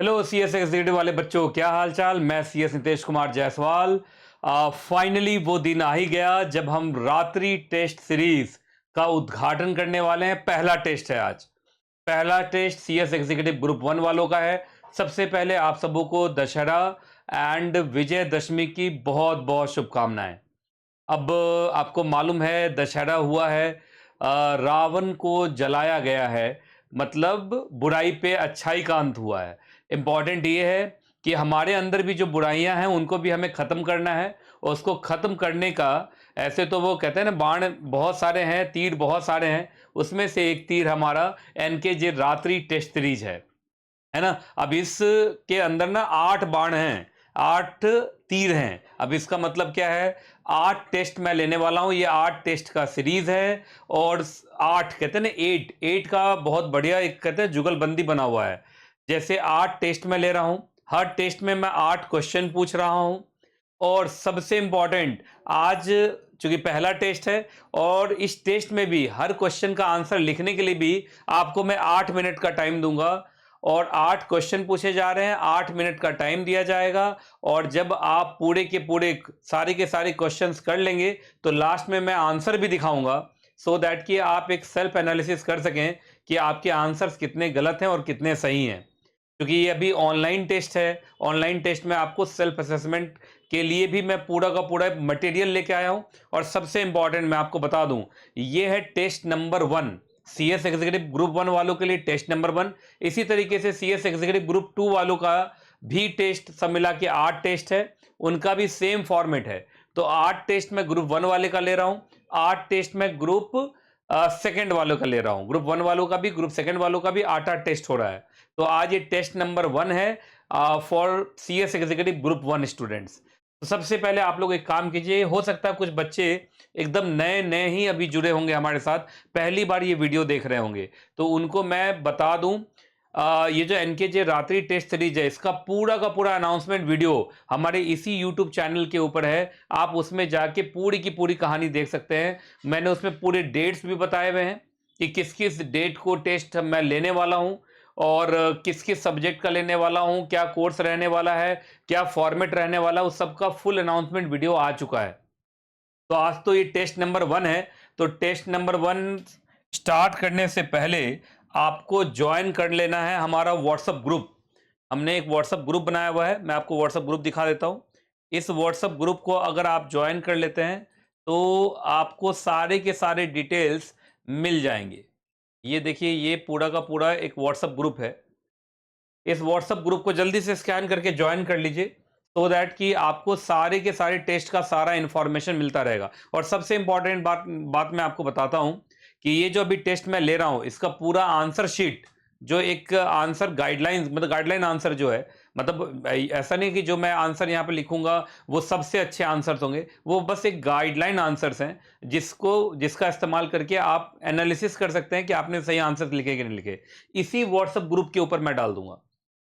Hello CS executive वाले बच्चों, क्या हाल चाल। मैं सीएस नितेश कुमार जायसवाल। फाइनली वो दिन आ ही गया जब हम रात्रि टेस्ट सीरीज का उद्घाटन करने वाले हैं। पहला टेस्ट है आज। पहला test CS executive group one वालों का है। सबसे पहले आप सबों को दशहरा एंड विजयदशमी की बहुत बहुत शुभकामनाएं। अब आपको मालूम है दशहरा हुआ है, रावण को जलाया गया है, मतलब बुराई पे अच्छाई का अंत हुआ है। इंपॉर्टेंट ये है कि हमारे अंदर भी जो बुराइयां हैं उनको भी हमें खत्म करना है। और उसको खत्म करने का, ऐसे तो वो कहते हैं ना, बाण बहुत सारे हैं, तीर बहुत सारे हैं, उसमें से एक तीर हमारा एनके जे रात्रि टेस्ट सीरीज है ना। अब इस के अंदर ना 8 बाण हैं, 8 तीर हैं। अब इसका मतलब क्या है, 8 टेस्ट मैं लेने वाला हूं। ये 8 टेस्ट का सीरीज है। और 8 कहते हैं ना, 8 का बहुत बढ़िया एक कहते हैं जुगलबंदी बना हुआ है। जैसे 8 टेस्ट में ले रहा हूं, हर टेस्ट में मैं 8 क्वेश्चन पूछ रहा हूं। और सबसे इंपॉर्टेंट, आज चूंकि पहला टेस्ट है और इस टेस्ट में भी हर क्वेश्चन का आंसर लिखने के लिए भी आपको मैं 8 मिनट का टाइम दूंगा। और 8 क्वेश्चन पूछे जा रहे हैं, 8 मिनट का टाइम दिया जाएगा। और जब आप पूरे के पूरे सारे के सारे क्वेश्चंस कर लेंगे तो लास्ट में मैं आंसर भी दिखाऊंगा, सो दैट कि आप एक सेल्फ एनालिसिस कर सकें कि आपके आंसर्स कितने गलत हैं और कितने सही हैं। क्योंकि ये अभी ऑनलाइन टेस्ट है। ऑनलाइन टेस्ट में आपको सेल्फ असेसमेंट के लिए भी मैं पूरा का पूरा मटेरियल लेके आया हूं। और सबसे इंपॉर्टेंट मैं आपको बता दूं, ये है test number 1। CS executive group 1 वालों के लिए टेस्ट नंबर 1। इसी तरीके से सीएस एग्जीक्यूटिव ग्रुप 2 वालों का भी टेस्ट, सब मिला के 8 टेस्ट है, उनका भी सेम फॉर्मेट है। तो 8 टेस्ट मैं ग्रुप 1 वाले का ले रहा हूं, 8 टेस्ट मैं ग्रुप सेकंड वालों का ले रहा हूं। ग्रुप 1 वालों का भी, ग्रुप सेकंड वालों का भी 8-8 टेस्ट हो रहा है। तो आज ये टेस्ट नंबर 1 है for CS executive group 1 students. तो सबसे पहले आप लोग एक काम कीजिए, हो सकता है कुछ बच्चे एकदम नए नए ही अभी जुड़े होंगे हमारे साथ, पहली बार ये वीडियो देख रहे होंगे, तो उनको मैं बता दूं, ये जो एनकेजे रात्रि टेस्ट सीरीज है, इसका पूरा का पूरा अनाउंसमेंट वीडियो हमारे इसी यूट्यूब चैनल के ऊपर है। आप उसमें जाके पूरी की पूरी कहानी देख सकते हैं। मैंने उसमें पूरे डेट्स भी बताए हुए हैं कि किस किस डेट को टेस्ट मैं लेने वाला हूं, और किस किस सब्जेक्ट का लेने वाला हूं, क्या कोर्स रहने वाला है, क्या फॉर्मेट रहने वाला है, उस सब का फुल अनाउंसमेंट वीडियो आ चुका है। तो आज तो ये टेस्ट नंबर 1 है। तो टेस्ट नंबर 1 स्टार्ट करने से पहले आपको ज्वाइन कर लेना है हमारा व्हाट्सएप ग्रुप। हमने एक व्हाट्सएप ग्रुप बनाया हुआ है, मैं आपको व्हाट्सएप ग्रुप दिखा देता हूं। इस व्हाट्सएप ग्रुप को अगर आप ज्वाइन कर लेते हैं तो आपको सारे के सारे डिटेल्स मिल जाएंगे। ये देखिए, ये पूरा का पूरा एक व्हाट्सएप ग्रुप है। इस व्हाट्सएप ग्रुप को जल्दी से स्कैन करके ज्वाइन कर लीजिए, सो दैट कि आपको सारे के सारे टेस्ट का सारा इंफॉर्मेशन मिलता रहेगा। और सबसे इंपॉर्टेंट बात बात मैं आपको बताता हूं कि ये जो अभी टेस्ट मैं ले रहा हूं, इसका पूरा आंसर शीट, जो एक आंसर गाइडलाइंस, मतलब गाइडलाइन आंसर जो है, मतलब ऐसा नहीं कि जो मैं आंसर यहां पे लिखूंगा वो सबसे अच्छे आंसर्स होंगे, वो बस एक गाइडलाइन आंसर्स हैं जिसका इस्तेमाल करके आप एनालिसिस कर सकते हैं कि आपने सही आंसर लिखे कि नहीं लिखे। इसी व्हाट्सएप ग्रुप के ऊपर मैं डाल दूंगा।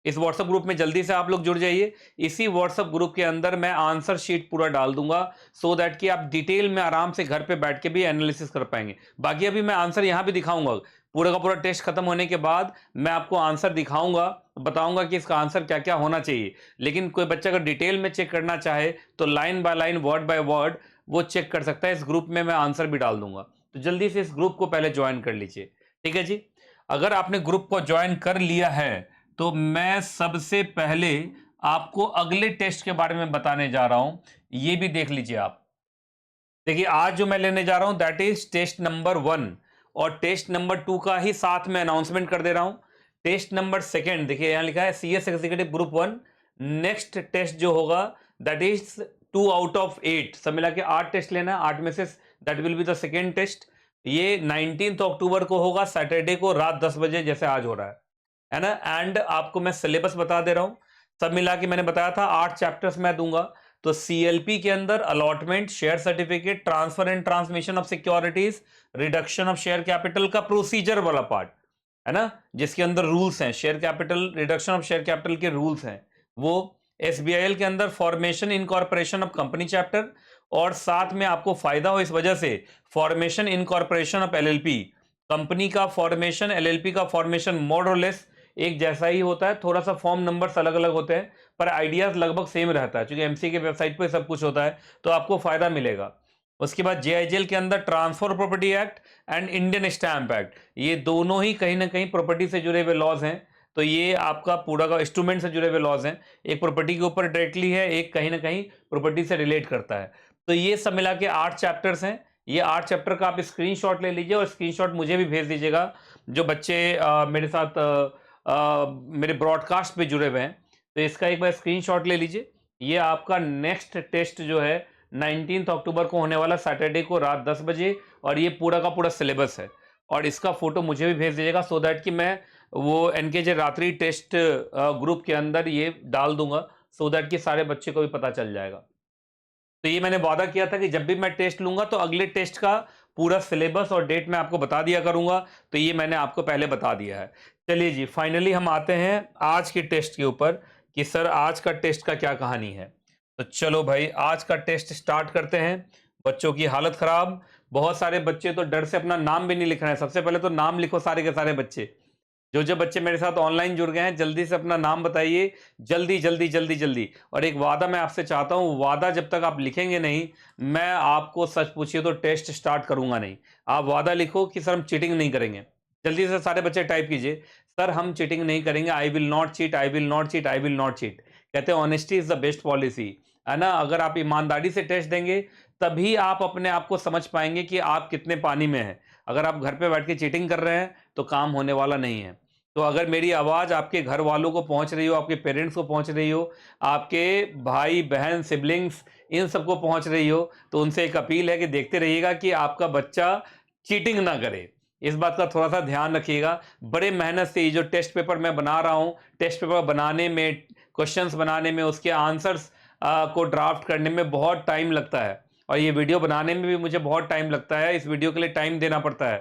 इस व्हाट्सएप ग्रुप में जल्दी से आप लोग जुड़ जाइए। इसी व्हाट्सएप ग्रुप के अंदर मैं आंसर शीट पूरा डाल दूंगा, सो दैट कि आप डिटेल में आराम से घर पे बैठ के भी एनालिसिस कर पाएंगे। बाकी अभी मैं आंसर यहां भी दिखाऊंगा, पूरा का पूरा टेस्ट खत्म होने के बाद मैं आपको आंसर दिखाऊंगा, बताऊंगा कि इसका आंसर क्या क्या होना चाहिए। लेकिन कोई बच्चा अगर डिटेल में चेक करना चाहे तो line by line, word by word वो चेक कर सकता है। इस ग्रुप में मैं आंसर भी डाल दूंगा। तो जल्दी से इस ग्रुप को पहले ज्वाइन कर लीजिए, ठीक है जी। अगर आपने ग्रुप को ज्वाइन कर लिया है तो मैं सबसे पहले आपको अगले टेस्ट के बारे में बताने जा रहा हूं, ये भी देख लीजिए आप। देखिए, आज जो मैं लेने जा रहा हूं दैट इज टेस्ट नंबर 1, और टेस्ट नंबर 2 का ही साथ में अनाउंसमेंट कर दे रहा हूं। टेस्ट नंबर सेकंड, देखिए यहां लिखा है CS executive group 1। Next test जो होगा दैट इज 2 आउट ऑफ 8, सब मिला के 8 टेस्ट लेना है, 8 में से that will be the second test. ये 19 अक्टूबर को होगा, सैटरडे को रात 10 बजे, जैसे आज हो रहा है ना। एंड आपको मैं सिलेबस बता दे रहा हूं। सब मिला के मैंने बताया था 8 चैप्टर्स मैं दूंगा। तो सीएलपी के अंदर allotment, share certificate, transfer and transmission of securities, reduction of share capital का प्रोसीजर वाला पार्ट है ना, जिसके अंदर रूल्स हैं, share capital, reduction of share capital के रूल्स हैं वो। एसबीआईएल के अंदर formation incorporation of company chapter, और साथ में आपको फायदा हो इस वजह से formation incorporation of LLP, company का फॉर्मेशन, एलएलपी का फॉर्मेशन, मोर और लेस एक जैसा ही होता है, थोड़ा सा फॉर्म नंबर्स अलग अलग होते हैं, पर आइडियाज लगभग सेम रहता है, क्योंकि एमसी के वेबसाइट पे सब कुछ होता है, तो आपको फायदा मिलेगा। उसके बाद जेआईजीएल के अंदर transfer property act and Indian stamp act, ये दोनों ही कहीं ना कहीं प्रॉपर्टी से जुड़े हुए लॉज हैं। तो ये आपका पूरा का इंस्ट्रूमेंट से जुड़े हुए लॉज हैं, एक प्रॉपर्टी के ऊपर डायरेक्टली है, एक कहीं ना कहीं प्रॉपर्टी से रिलेट करता है। तो ये सब मिला के 8 चैप्टर्स हैं। ये 8 चैप्टर का आप स्क्रीनशॉट ले लीजिए और स्क्रीनशॉट मुझे भी भेज दीजिएगा, जो बच्चे मेरे साथ मेरे ब्रॉडकास्ट पे जुड़े हुए हैं। तो इसका एक बार स्क्रीनशॉट ले लीजिए। ये आपका नेक्स्ट टेस्ट जो है 19 अक्टूबर को होने वाला, सैटरडे को रात 10 बजे, और ये पूरा का पूरा सिलेबस है। और इसका फोटो मुझे भी भेज दीजिएगा, सो दैट कि मैं वो एनकेजे रात्रि टेस्ट ग्रुप के अंदर ये डाल दूंगा, सो दैट कि सारे बच्चे को भी पता चल जाएगा। तो ये मैंने वादा किया था कि जब भी मैं टेस्ट लूंगा तो अगले टेस्ट का पूरा सिलेबस और डेट मैं आपको बता दिया करूंगा, तो ये मैंने आपको पहले बता दिया है। चलिए जी, फाइनली हम आते हैं आज के टेस्ट के ऊपर कि सर आज का टेस्ट का क्या कहानी है। तो चलो भाई, आज का टेस्ट स्टार्ट करते हैं। बच्चों की हालत खराब, बहुत सारे बच्चे तो डर से अपना नाम भी नहीं लिख रहे हैं। सबसे पहले तो नाम लिखो सारे के सारे बच्चे, जो जो बच्चे मेरे साथ ऑनलाइन जुड़ गए हैं, जल्दी से अपना नाम बताइए, जल्दी जल्दी जल्दी जल्दी। और एक वादा मैं आपसे चाहता हूं, वादा जब तक आप लिखेंगे नहीं, मैं आपको सच पूछिए तो टेस्ट स्टार्ट करूंगा नहीं। आप वादा लिखो कि सर हम चीटिंग नहीं करेंगे। जल्दी से सारे बच्चे टाइप कीजिए, सर हम चीटिंग नहीं करेंगे, I will not cheat, I will not cheat, I will not cheat. कहते हैं honesty is the best policy, है ना। अगर आप ईमानदारी से टेस्ट देंगे, तभी आप अपने आप को समझ पाएंगे कि आप कितने पानी में हैं। अगर आप घर पे बैठ के चीटिंग कर रहे हैं तो काम होने वाला नहीं है। तो अगर मेरी आवाज़ आपके घर वालों को पहुंच रही हो, आपके पेरेंट्स को पहुंच रही हो, आपके भाई बहन सिबलिंग्स इन सबको पहुंच रही हो, तो उनसे एक अपील है कि देखते रहिएगा कि आपका बच्चा चीटिंग ना करे। इस बात का थोड़ा सा ध्यान रखिएगा। बड़े मेहनत से ये जो टेस्ट पेपर मैं बना रहा हूँ, टेस्ट पेपर बनाने में, क्वेश्चंस बनाने में, उसके आंसर्स को ड्राफ्ट करने में बहुत टाइम लगता है, और ये वीडियो बनाने में भी मुझे बहुत टाइम लगता है। इस वीडियो के लिए टाइम देना पड़ता है।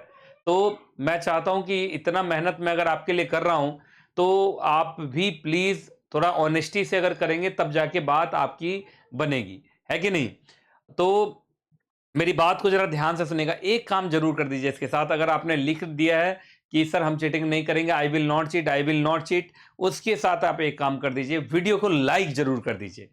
तो मैं चाहता हूं कि इतना मेहनत मैं अगर आपके लिए कर रहा हूं, तो आप भी प्लीज थोड़ा ऑनेस्टी से अगर करेंगे, तब जाके बात आपकी बनेगी, है कि नहीं। तो मेरी बात को जरा ध्यान से सुनेगा। एक काम जरूर कर दीजिए इसके साथ, अगर आपने लिख दिया है कि सर हम चीटिंग नहीं करेंगे, I will not cheat, I will not cheat, उसके साथ आप एक काम कर दीजिए, वीडियो को लाइक जरूर कर दीजिए।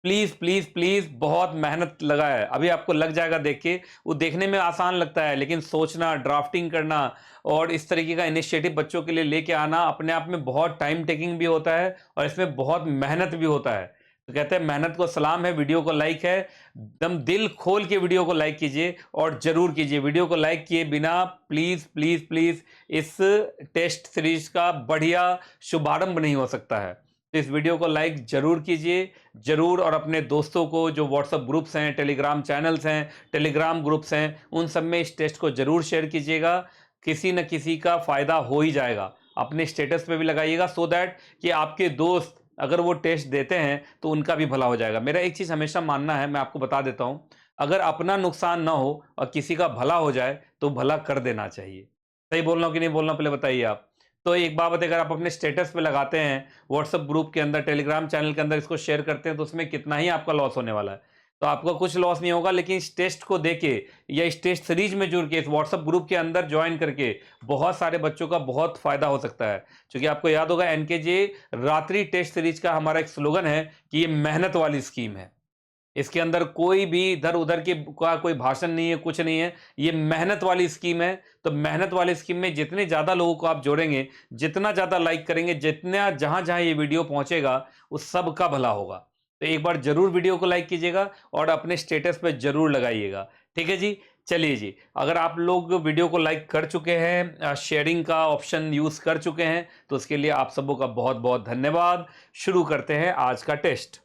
प्लीज प्लीज प्लीज, बहुत मेहनत लगा है, अभी आपको लग जाएगा देख के। वो देखने में आसान लगता है, लेकिन सोचना, ड्राफ्टिंग करना और इस तरीके का इनिशिएटिव बच्चों के लिए लेके आना अपने आप में बहुत टाइम टेकिंग भी होता है, और इसमें बहुत मेहनत भी होता है। तो कहते हैं मेहनत को सलाम है, वीडियो को लाइक है, एकदम दिल खोल के वीडियो को लाइक कीजिए, और जरूर कीजिए। वीडियो को लाइक किए बिना प्लीज प्लीज प्लीज इस टेस्ट सीरीज का बढ़िया शुभारंभ नहीं हो सकता है। तो इस वीडियो को लाइक जरूर कीजिए, जरूर। और अपने दोस्तों को, जो व्हाट्सएप ग्रुप्स हैं, टेलीग्राम चैनल्स हैं, टेलीग्राम ग्रुप्स हैं, उन सब में इस टेस्ट को जरूर शेयर कीजिएगा। किसी न किसी का फायदा हो ही जाएगा। अपने स्टेटस पे भी लगाइएगा, सो दैट कि आपके दोस्त अगर वो टेस्ट देते हैं तो उनका भी भला हो जाएगा। मेरा एक चीज हमेशा मानना है, मैं आपको बता देता हूं, अगर अपना नुकसान ना हो और किसी का भला हो जाए तो भला कर देना चाहिए। सही बोल रहा हूं कि नहीं बोल रहा हूं, पहले बताइए आप। तो एक बात बताइए, अगर आप अपने स्टेटस पे लगाते हैं, व्हाट्सएप ग्रुप के अंदर, टेलीग्राम चैनल के अंदर इसको शेयर करते हैं, तो उसमें कितना ही आपका लॉस होने वाला है। तो आपका कुछ लॉस नहीं होगा, लेकिन इस टेस्ट को देके या इस टेस्ट सीरीज में जुड़ के, इस व्हाट्सएप ग्रुप के अंदर ज्वाइन करके बहुत सारे बच्चों का बहुत फायदा हो सकता है। क्योंकि आपको याद होगा, एनकेजे रात्रि टेस्ट सीरीज का हमारा एक स्लोगन है कि ये मेहनत वाली स्कीम है। इसके अंदर कोई भी इधर उधर की का कोई भाषण नहीं है, कुछ नहीं है, ये मेहनत वाली स्कीम है। तो मेहनत वाली स्कीम में जितने ज्यादा लोगों को आप जोड़ेंगे, जितना ज्यादा लाइक करेंगे, जितना जहां जहां ये वीडियो पहुंचेगा, उस सब का भला होगा। तो एक बार जरूर वीडियो को लाइक कीजिएगा और अपने स्टेटस पे जरूर लगाइएगा, ठीक है जी। चलिए जी, अगर आप लोग वीडियो को लाइक कर चुके हैं, शेयरिंग का ऑप्शन यूज कर चुके हैं, तो उसके लिए आप सबों का बहुत बहुत धन्यवाद। शुरू करते हैं आज का टेस्ट।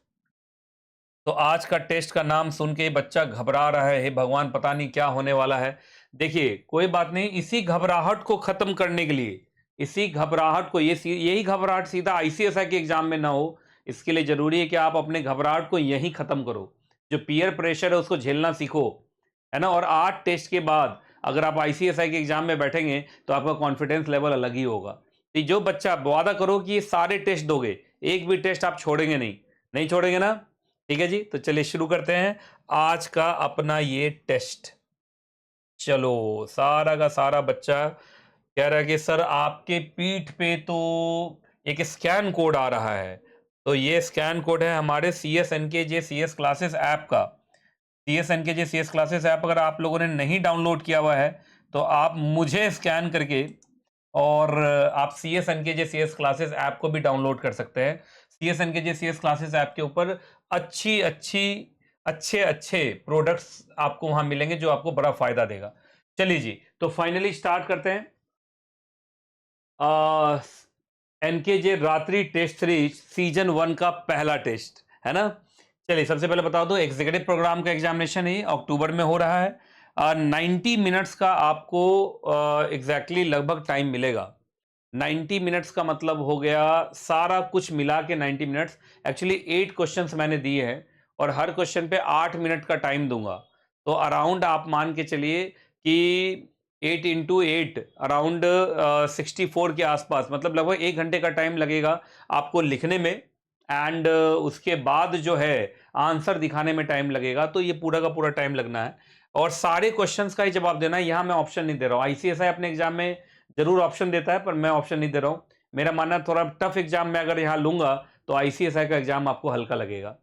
तो आज का टेस्ट का नाम सुन के बच्चा घबरा रहा है, हे भगवान पता नहीं क्या होने वाला है। देखिए कोई बात नहीं, इसी घबराहट को खत्म करने के लिए, इसी घबराहट को, यही घबराहट सीधा आईसीएसआई के एग्जाम में ना हो, इसके लिए जरूरी है कि आप अपने घबराहट को यहीं खत्म करो। जो पीयर प्रेशर है उसको झेलना सीखो, है ना। और 8 टेस्ट के बाद अगर आप आईसीएसआई के एग्जाम में बैठेंगे तो आपका कॉन्फिडेंस लेवल अलग ही होगा। तो जो बच्चा, वादा करो कि ये सारे टेस्ट दोगे, एक भी टेस्ट आप छोड़ेंगे नहीं, नहीं छोड़ेंगे ना। ठीक है जी, तो चलिए शुरू करते हैं आज का अपना ये टेस्ट। चलो सारा का सारा बच्चा कह रहा है कि सर आपके पीठ पे तो एक स्कैन कोड आ रहा है, तो ये स्कैन कोड है हमारे सी एस एन के जे सी एस क्लासेस ऐप का। सी एस एन के जे सी एस क्लासेस ऐप अगर आप लोगों ने नहीं डाउनलोड किया हुआ है तो आप मुझे स्कैन करके और आप सी एस एन के जे सी एस क्लासेस ऐप को भी डाउनलोड कर सकते हैं। सी एस एन के जे सी एस क्लासेस ऐप के ऊपर अच्छी अच्छी अच्छे अच्छे प्रोडक्ट्स आपको वहां मिलेंगे जो आपको बड़ा फायदा देगा। चलिए जी, तो फाइनली स्टार्ट करते हैं। एनकेजे रात्रि टेस्ट सीरीज सीजन 1 का पहला टेस्ट है ना। चलिए सबसे पहले बता दो, एग्जीक्यूटिव प्रोग्राम का एग्जामिनेशन ही अक्टूबर में हो रहा है। 90 मिनट्स का आपको एग्जैक्टली लगभग टाइम मिलेगा। 90 मिनट्स का मतलब हो गया सारा कुछ मिला के 90 मिनट्स। एक्चुअली 8 क्वेश्चंस मैंने दिए हैं और हर क्वेश्चन पे 8 मिनट का टाइम दूंगा। तो अराउंड आप मान के चलिए कि 8 इंटू 8 अराउंड 64 के आसपास, मतलब लगभग 1 घंटे का टाइम लगेगा आपको लिखने में। एंड उसके बाद जो है आंसर दिखाने में टाइम लगेगा। तो ये पूरा का पूरा टाइम लगना है और सारे क्वेश्चंस का ही जवाब देना है। यहां मैं ऑप्शन नहीं दे रहा हूं। आईसीएसआई अपने एग्जाम में जरूर ऑप्शन देता है पर मैं ऑप्शन नहीं दे रहा हूं। मेरा मानना है थोड़ा टफ एग्जाम में अगर यहां लूंगा तो आईसीएसआई का एग्जाम आपको हल्का लगेगा।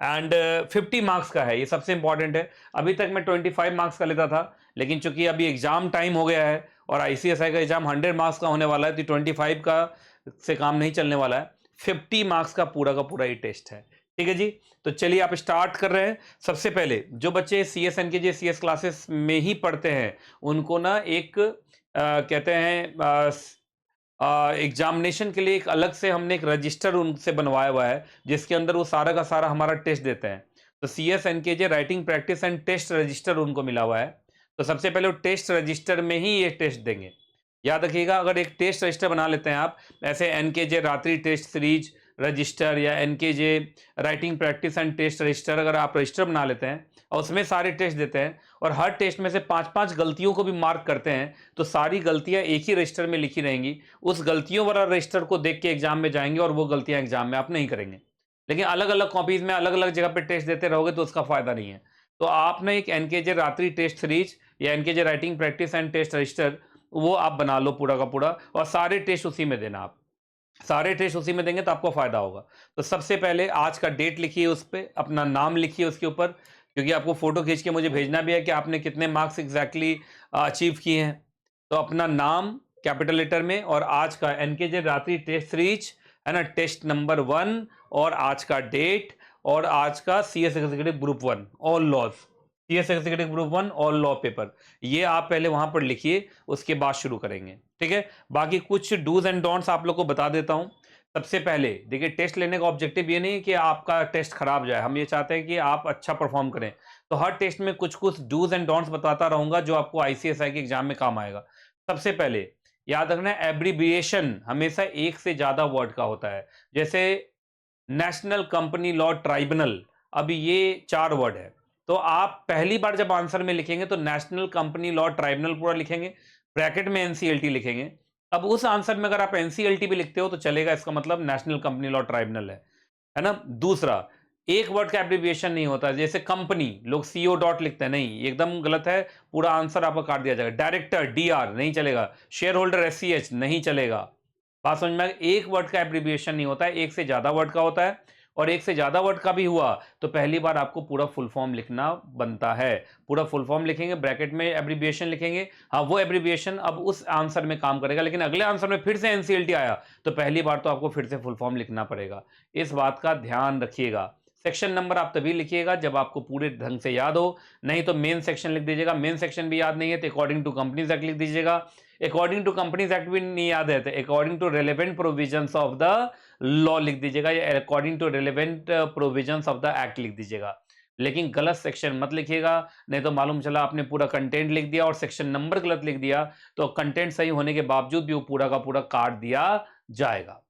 एंड 50 मार्क्स का है, ये सबसे इंपॉर्टेंट है। अभी तक मैं 25 मार्क्स का लेता था, लेकिन चूंकि अभी एग्जाम टाइम हो गया है और आईसीएसआई का एग्जाम 100 मार्क्स का होने वाला है तो 25 का से काम नहीं चलने वाला है। 50 मार्क्स का पूरा ये टेस्ट है। ठीक है जी, तो चलिए आप स्टार्ट कर रहे हैं। सबसे पहले जो बच्चे सीएसएन के जे सीएस क्लासेस में ही पढ़ते हैं उनको ना एक कहते हैं एग्जामिनेशन के लिए एक अलग से हमने एक रजिस्टर उनसे बनवाया हुआ है जिसके अंदर वो सारा का सारा हमारा टेस्ट देते हैं। तो सी S N K J writing practice and test register उनको मिला हुआ है। तो सबसे पहले वो टेस्ट रजिस्टर में ही ये टेस्ट देंगे। याद रखिएगा, अगर एक टेस्ट रजिस्टर बना लेते हैं आप, ऐसे एन के जे रात्रि टेस्ट सीरीज रजिस्टर या N K J writing practice and test register, अगर आप रजिस्टर बना लेते हैं और उसमें सारे टेस्ट देते हैं और हर टेस्ट में से 5-5 गलतियों को भी मार्क करते हैं तो सारी गलतियां एक ही रजिस्टर में लिखी रहेंगी। उस गलतियों वाला रजिस्टर को देख के एग्जाम में जाएंगे और वो गलतियां एग्जाम में आप नहीं करेंगे। लेकिन अलग अलग कॉपीज में अलग अलग जगह पे टेस्ट देते रहोगे तो उसका फायदा नहीं है। तो आपने एक एनकेजे रात्रि टेस्ट सीरीज या NKJ writing practice and test register वो आप बना लो पूरा का पूरा और सारे टेस्ट उसी में देना। आप सारे टेस्ट उसी में देंगे तो आपको फायदा होगा। तो सबसे पहले आज का डेट लिखिए, उस पर अपना नाम लिखिए उसके ऊपर, क्योंकि आपको फोटो खींच के मुझे भेजना भी है कि आपने कितने मार्क्स एग्जैक्टली अचीव किए हैं। तो अपना नाम कैपिटल लेटर में और आज का एनकेजे रात्रि टेस्ट सीरीज है ना, टेस्ट नंबर 1 और आज का डेट और आज का CS executive group 1 all laws, CS executive group 1 all law paper, ये आप पहले वहां पर लिखिए, उसके बाद शुरू करेंगे। ठीक है, बाकी कुछ डूज एंड डोंट्स आप लोग को बता देता हूं। सबसे पहले देखिए, टेस्ट लेने का ऑब्जेक्टिव ये नहीं कि आपका टेस्ट खराब जाए, हम ये चाहते हैं कि आप अच्छा परफॉर्म करें। तो हर टेस्ट में कुछ कुछ डूज एंड डोंट्स बताता रहूंगा जो आपको आईसीएसआई के एग्जाम में काम आएगा। सबसे पहले याद रखना, एब्रीविएशन हमेशा एक से ज्यादा वर्ड का होता है। जैसे नेशनल कंपनी लॉ ट्राइब्यूनल, अभी ये 4 वर्ड है। तो आप पहली बार जब आंसर में लिखेंगे तो नेशनल कंपनी लॉ ट्राइब्यूनल पूरा लिखेंगे, ब्रैकेट में एनसीएलटी लिखेंगे। अब उस आंसर में अगर आप एनसीएलटी भी लिखते हो तो चलेगा, इसका मतलब नेशनल कंपनी लॉ ट्राइब्यूनल है ना। दूसरा, एक वर्ड का एब्रिविएशन नहीं होता, जैसे कंपनी लोग सीओ डॉट लिखते हैं, नहीं, एकदम गलत है। पूरा आंसर आपका काट दिया जाएगा। डायरेक्टर डीआर नहीं चलेगा, शेयर होल्डर एससीएच नहीं चलेगा। बात समझ में आ गई? एक वर्ड का एब्रिविएशन नहीं होता है, एक से ज्यादा वर्ड का होता है। और एक से ज्यादा वर्ड का भी हुआ तो पहली बार आपको पूरा फुल फॉर्म लिखना बनता है। पूरा फुल फॉर्म लिखेंगे, ब्रैकेट में एब्रिविएशन लिखेंगे। हाँ, वो एब्रिविएशन अब उस आंसर में काम करेगा, लेकिन अगले आंसर में फिर से एनसीएलटी आया तो पहली बार तो आपको फिर से फुल फॉर्म लिखना पड़ेगा। इस बात का ध्यान रखिएगा। सेक्शन नंबर आप तभी लिखिएगा जब आपको पूरे ढंग से याद हो, नहीं तो मेन सेक्शन लिख दीजिएगा। मेन सेक्शन भी याद नहीं है तो अकॉर्डिंग टू कंपनीज एक्ट लिख दीजिएगा। अकॉर्डिंग टू कंपनीज एक्ट भी नहीं याद है तो according to relevant provisions of the law लिख दीजिएगा या according to relevant provisions of the act लिख दीजिएगा। लेकिन गलत सेक्शन मत लिखिएगा, नहीं तो मालूम चला आपने पूरा कंटेंट लिख दिया और सेक्शन नंबर गलत लिख दिया तो कंटेंट सही होने के बावजूद भी वो पूरा का पूरा काट दिया जाएगा।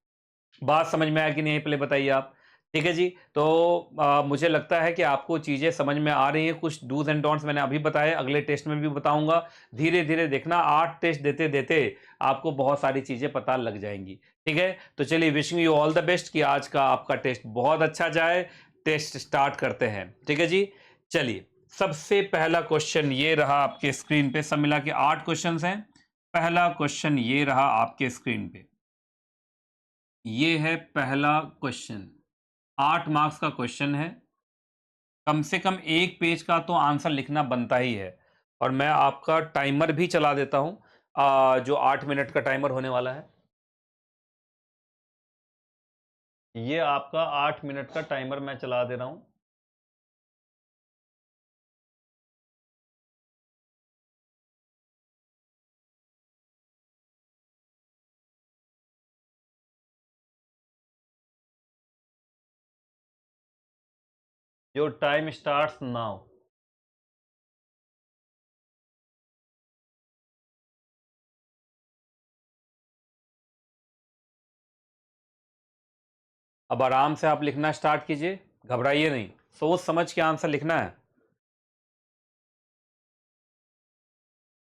बात समझ में आया कि नहीं, पहले बताइए आप। ठीक है जी, तो मुझे लगता है कि आपको चीज़ें समझ में आ रही हैं। कुछ डूज एंड डोंट्स मैंने अभी बताए, अगले टेस्ट में भी बताऊंगा। धीरे धीरे देखना, 8 टेस्ट देते देते आपको बहुत सारी चीज़ें पता लग जाएंगी। ठीक है, तो चलिए, wishing you all the best कि आज का आपका टेस्ट बहुत अच्छा जाए। टेस्ट स्टार्ट करते हैं। ठीक है जी, चलिए, सबसे पहला क्वेश्चन ये रहा आपके स्क्रीन पे। सब मिला के 8 क्वेश्चन हैं। पहला क्वेश्चन ये रहा आपके स्क्रीन पे। ये है पहला क्वेश्चन। 8 मार्क्स का क्वेश्चन है। कम से कम एक पेज का तो आंसर लिखना बनता ही है। और मैं आपका टाइमर भी चला देता हूं, जो 8 मिनट का टाइमर होने वाला है। ये आपका 8 मिनट का टाइमर मैं चला दे रहा हूं। Your time starts now. अब आराम से आप लिखना स्टार्ट कीजिए, घबराइए नहीं, सोच समझ के आंसर लिखना है।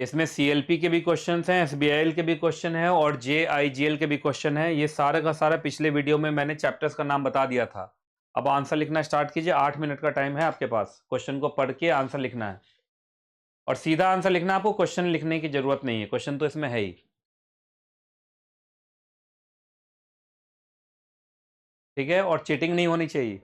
इसमें सीएलपी के भी क्वेश्चंस हैं, एसबीआईएल के भी क्वेश्चन हैं और जेआईजीएल के भी क्वेश्चन हैं। ये सारा का सारा पिछले वीडियो में मैंने चैप्टर्स का नाम बता दिया था। अब आंसर लिखना स्टार्ट कीजिए। 8 मिनट का टाइम है आपके पास। क्वेश्चन को पढ़ के आंसर लिखना है और सीधा आंसर लिखना है। आपको क्वेश्चन लिखने की जरूरत नहीं है, क्वेश्चन तो इसमें है ही। ठीक है, और चीटिंग नहीं होनी चाहिए।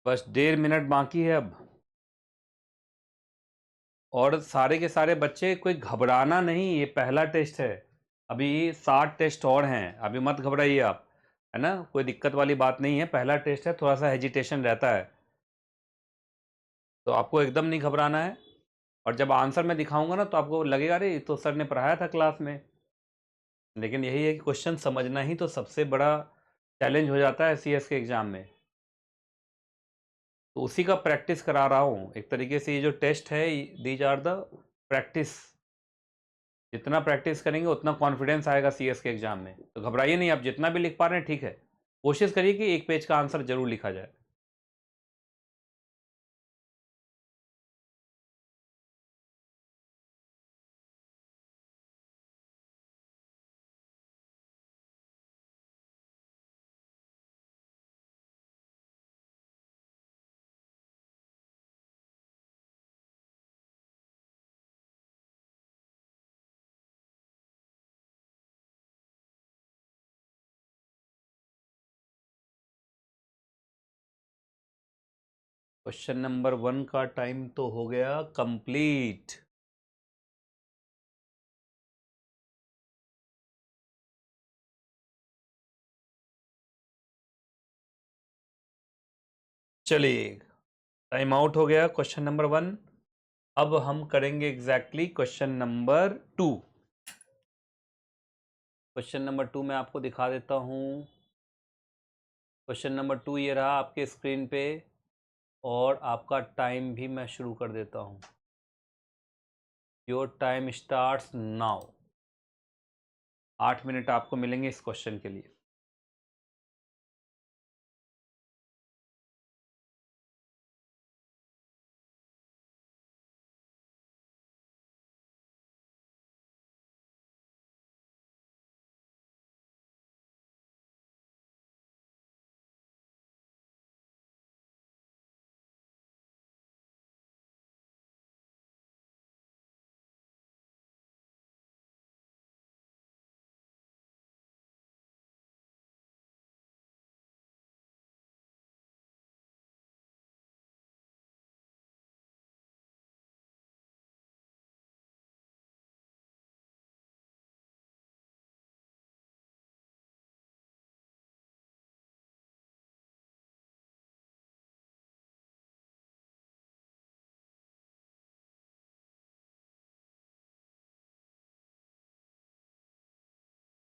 बस 1.5 मिनट बाकी है अब। और सारे के सारे बच्चे, कोई घबराना नहीं, ये पहला टेस्ट है। अभी 60 टेस्ट और हैं, अभी मत घबराइए आप, है ना, कोई दिक्कत वाली बात नहीं है, पहला टेस्ट है, थोड़ा सा हेजिटेशन रहता है, तो आपको एकदम नहीं घबराना है। और जब आंसर मैं दिखाऊंगा ना तो आपको लगेगा अरे ये तो सर ने पढ़ाया था क्लास में। लेकिन यही है कि क्वेश्चन समझना ही तो सबसे बड़ा चैलेंज हो जाता है सीएस के एग्ज़ाम में। तो उसी का प्रैक्टिस करा रहा हूँ एक तरीके से। ये जो टेस्ट है, दीज आर द प्रैक्टिस। जितना प्रैक्टिस करेंगे उतना कॉन्फिडेंस आएगा सीएस के एग्ज़ाम में। तो घबराइए नहीं, आप जितना भी लिख पा रहे हैं ठीक है। कोशिश करिए कि एक पेज का आंसर जरूर लिखा जाए। क्वेश्चन नंबर 1 का टाइम तो हो गया कंप्लीट। चलिए, टाइम आउट हो गया क्वेश्चन नंबर 1। अब हम करेंगे exactly question number 2। Question number 2 मैं आपको दिखा देता हूँ। क्वेश्चन नंबर 2 ये रहा आपके स्क्रीन पे, और आपका टाइम भी मैं शुरू कर देता हूँ। Your time starts now. 8 minute आपको मिलेंगे इस क्वेश्चन के लिए।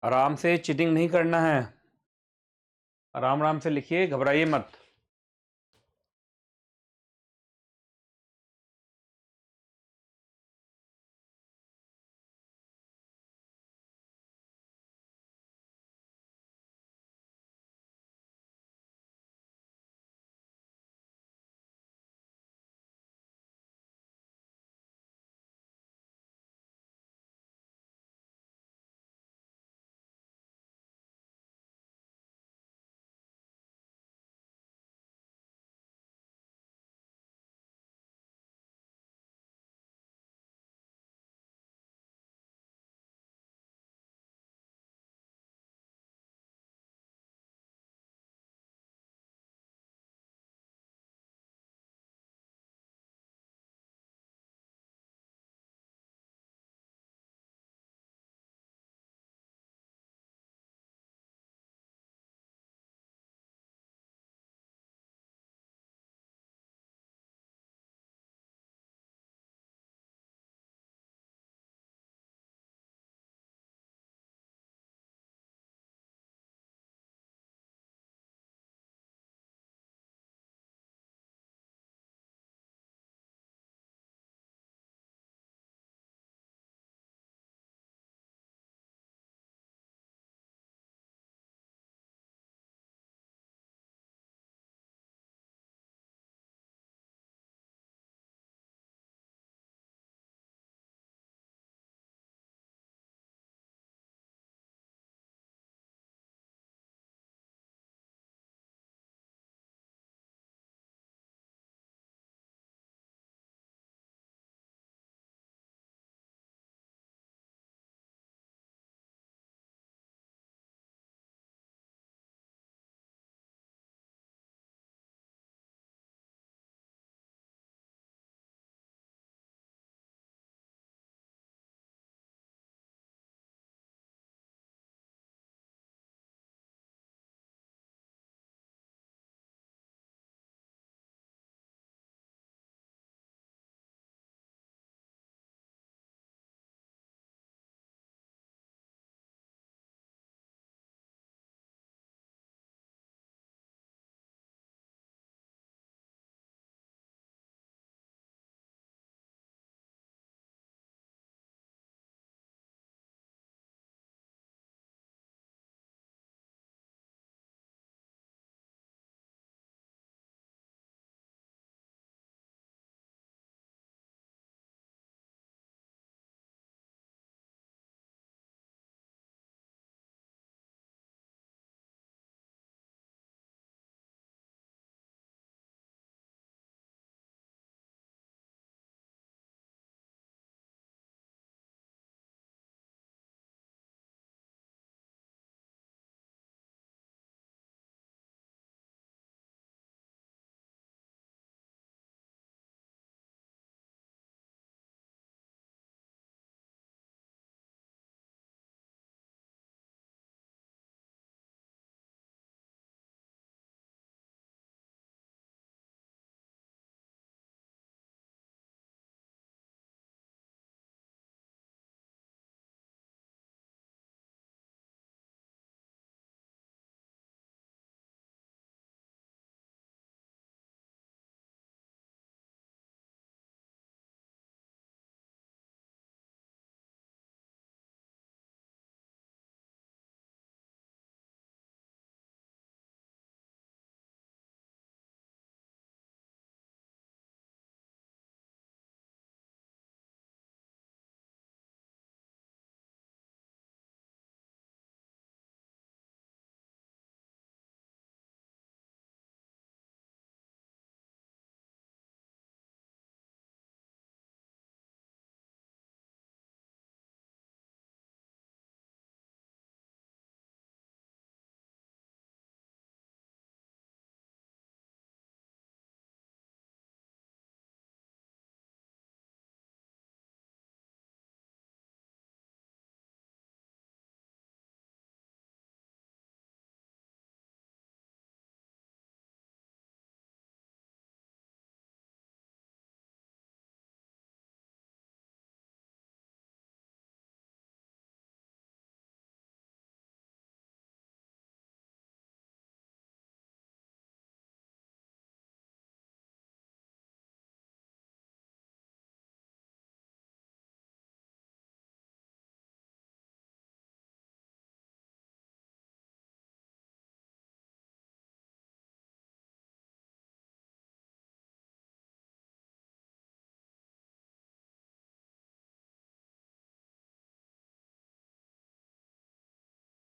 आराम से, चीटिंग नहीं करना है, आराम आराम से लिखिए, घबराइए मत।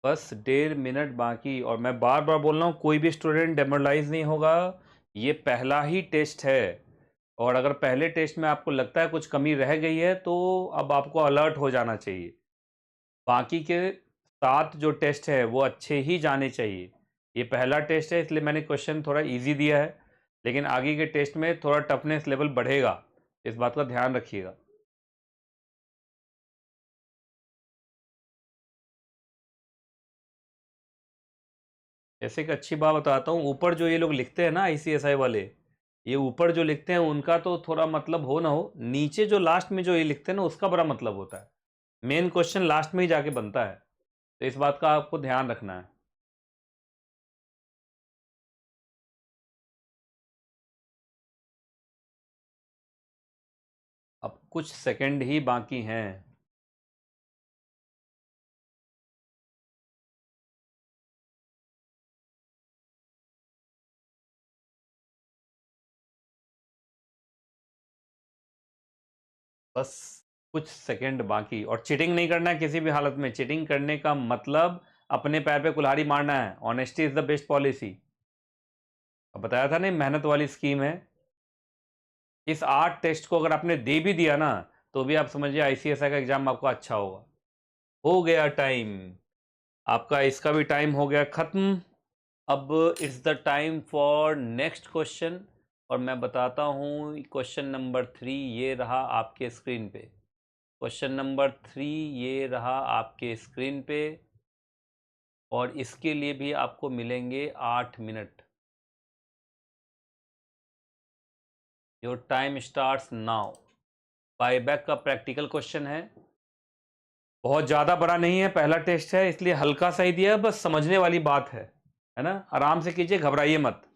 बस 1.5 मिनट बाकी, और मैं बार बार बोल रहा हूँ कोई भी स्टूडेंट डेमोरलाइज नहीं होगा। ये पहला ही टेस्ट है, और अगर पहले टेस्ट में आपको लगता है कुछ कमी रह गई है तो अब आपको अलर्ट हो जाना चाहिए। बाकी के 7 जो टेस्ट है वो अच्छे ही जाने चाहिए। ये पहला टेस्ट है इसलिए मैंने क्वेश्चन थोड़ा इजी दिया है, लेकिन आगे के टेस्ट में थोड़ा टफनेस लेवल बढ़ेगा, इस बात का ध्यान रखिएगा। जैसे कि अच्छी बात बताता हूँ, ऊपर जो ये लोग लिखते हैं ना आईसीएसआई वाले, ये ऊपर जो लिखते हैं उनका तो थोड़ा मतलब हो ना हो, नीचे जो लास्ट में जो ये लिखते हैं ना उसका बड़ा मतलब होता है। मेन क्वेश्चन लास्ट में ही जाके बनता है, तो इस बात का आपको ध्यान रखना है। अब कुछ सेकंड ही बाकी हैं। बस कुछ सेकंड बाकी, और चीटिंग नहीं करना है किसी भी हालत में। चीटिंग करने का मतलब अपने पैर पे कुल्हाड़ी मारना है। Honesty is the best policy. अब बताया था ना, मेहनत वाली स्कीम है। इस 8 टेस्ट को अगर आपने दे भी दिया ना, तो भी आप समझिए आईसीएसआई का एग्जाम आपका अच्छा होगा। हो गया टाइम, आपका इसका भी टाइम हो गया खत्म। अब it's the time for next question, और मैं बताता हूँ क्वेश्चन नंबर 3 ये रहा आपके स्क्रीन पे। क्वेश्चन नंबर 3 ये रहा आपके स्क्रीन पे, और इसके लिए भी आपको मिलेंगे 8 minute. Your time starts now. Buyback का प्रैक्टिकल क्वेश्चन है, बहुत ज़्यादा बड़ा नहीं है, पहला टेस्ट है इसलिए हल्का सा ही दिया है, बस समझने वाली बात है ना। आराम से कीजिए, घबराइए मत।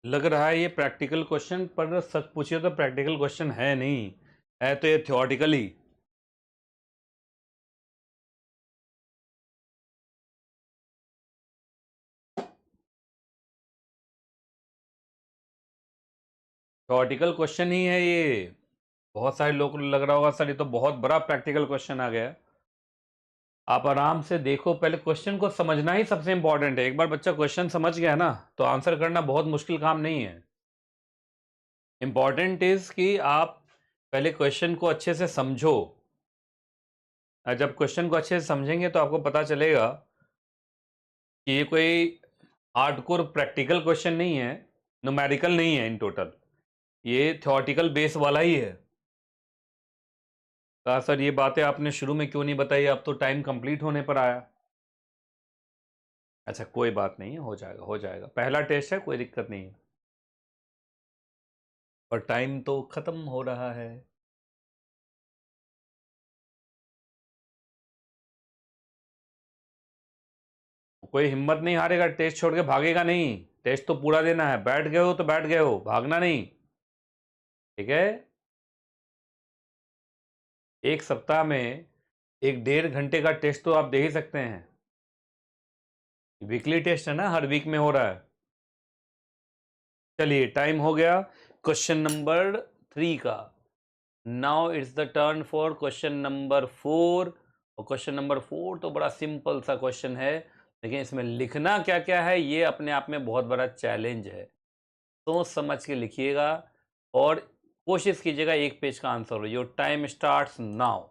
लग रहा है ये प्रैक्टिकल क्वेश्चन, पर सच पूछिए तो प्रैक्टिकल क्वेश्चन है नहीं, है तो ये थ्योरेटिकली। थ्योरेटिकल क्वेश्चन ही है ये। बहुत सारे लोग को लग रहा होगा सर ये तो बहुत बड़ा प्रैक्टिकल क्वेश्चन आ गया। आप आराम से देखो, पहले क्वेश्चन को समझना ही सबसे इंपॉर्टेंट है। एक बार बच्चा क्वेश्चन समझ गया ना तो आंसर करना बहुत मुश्किल काम नहीं है। इंपॉर्टेंट इज कि आप पहले क्वेश्चन को अच्छे से समझो, और जब क्वेश्चन को अच्छे से समझेंगे तो आपको पता चलेगा कि ये कोई हार्डकोर प्रैक्टिकल क्वेश्चन नहीं है, न्यूमेरिकल नहीं है इन टोटल, ये थ्योरेटिकल बेस वाला ही है। कहा सर ये बातें आपने शुरू में क्यों नहीं बताई, अब तो टाइम कंप्लीट होने पर आया। अच्छा कोई बात नहीं है, हो जाएगा हो जाएगा, पहला टेस्ट है, कोई दिक्कत नहीं है। और टाइम तो खत्म हो रहा है। कोई हिम्मत नहीं हारेगा, टेस्ट छोड़ के भागेगा नहीं। टेस्ट तो पूरा देना है, बैठ गए हो तो बैठ गए हो, भागना नहीं। ठीक है। एक सप्ताह में एक 1.5 घंटे का टेस्ट तो आप दे ही सकते हैं। वीकली टेस्ट है ना, हर वीक में हो रहा है। चलिए टाइम हो गया क्वेश्चन नंबर 3 का। Now it's the turn for question number 4। और क्वेश्चन नंबर 4 तो बड़ा सिंपल सा क्वेश्चन है, लेकिन इसमें लिखना क्या क्या है ये अपने आप में बहुत बड़ा चैलेंज है। सोच समझ के लिखिएगा और कोशिश कीजिएगा एक पेज का आंसर हो। Your time starts now.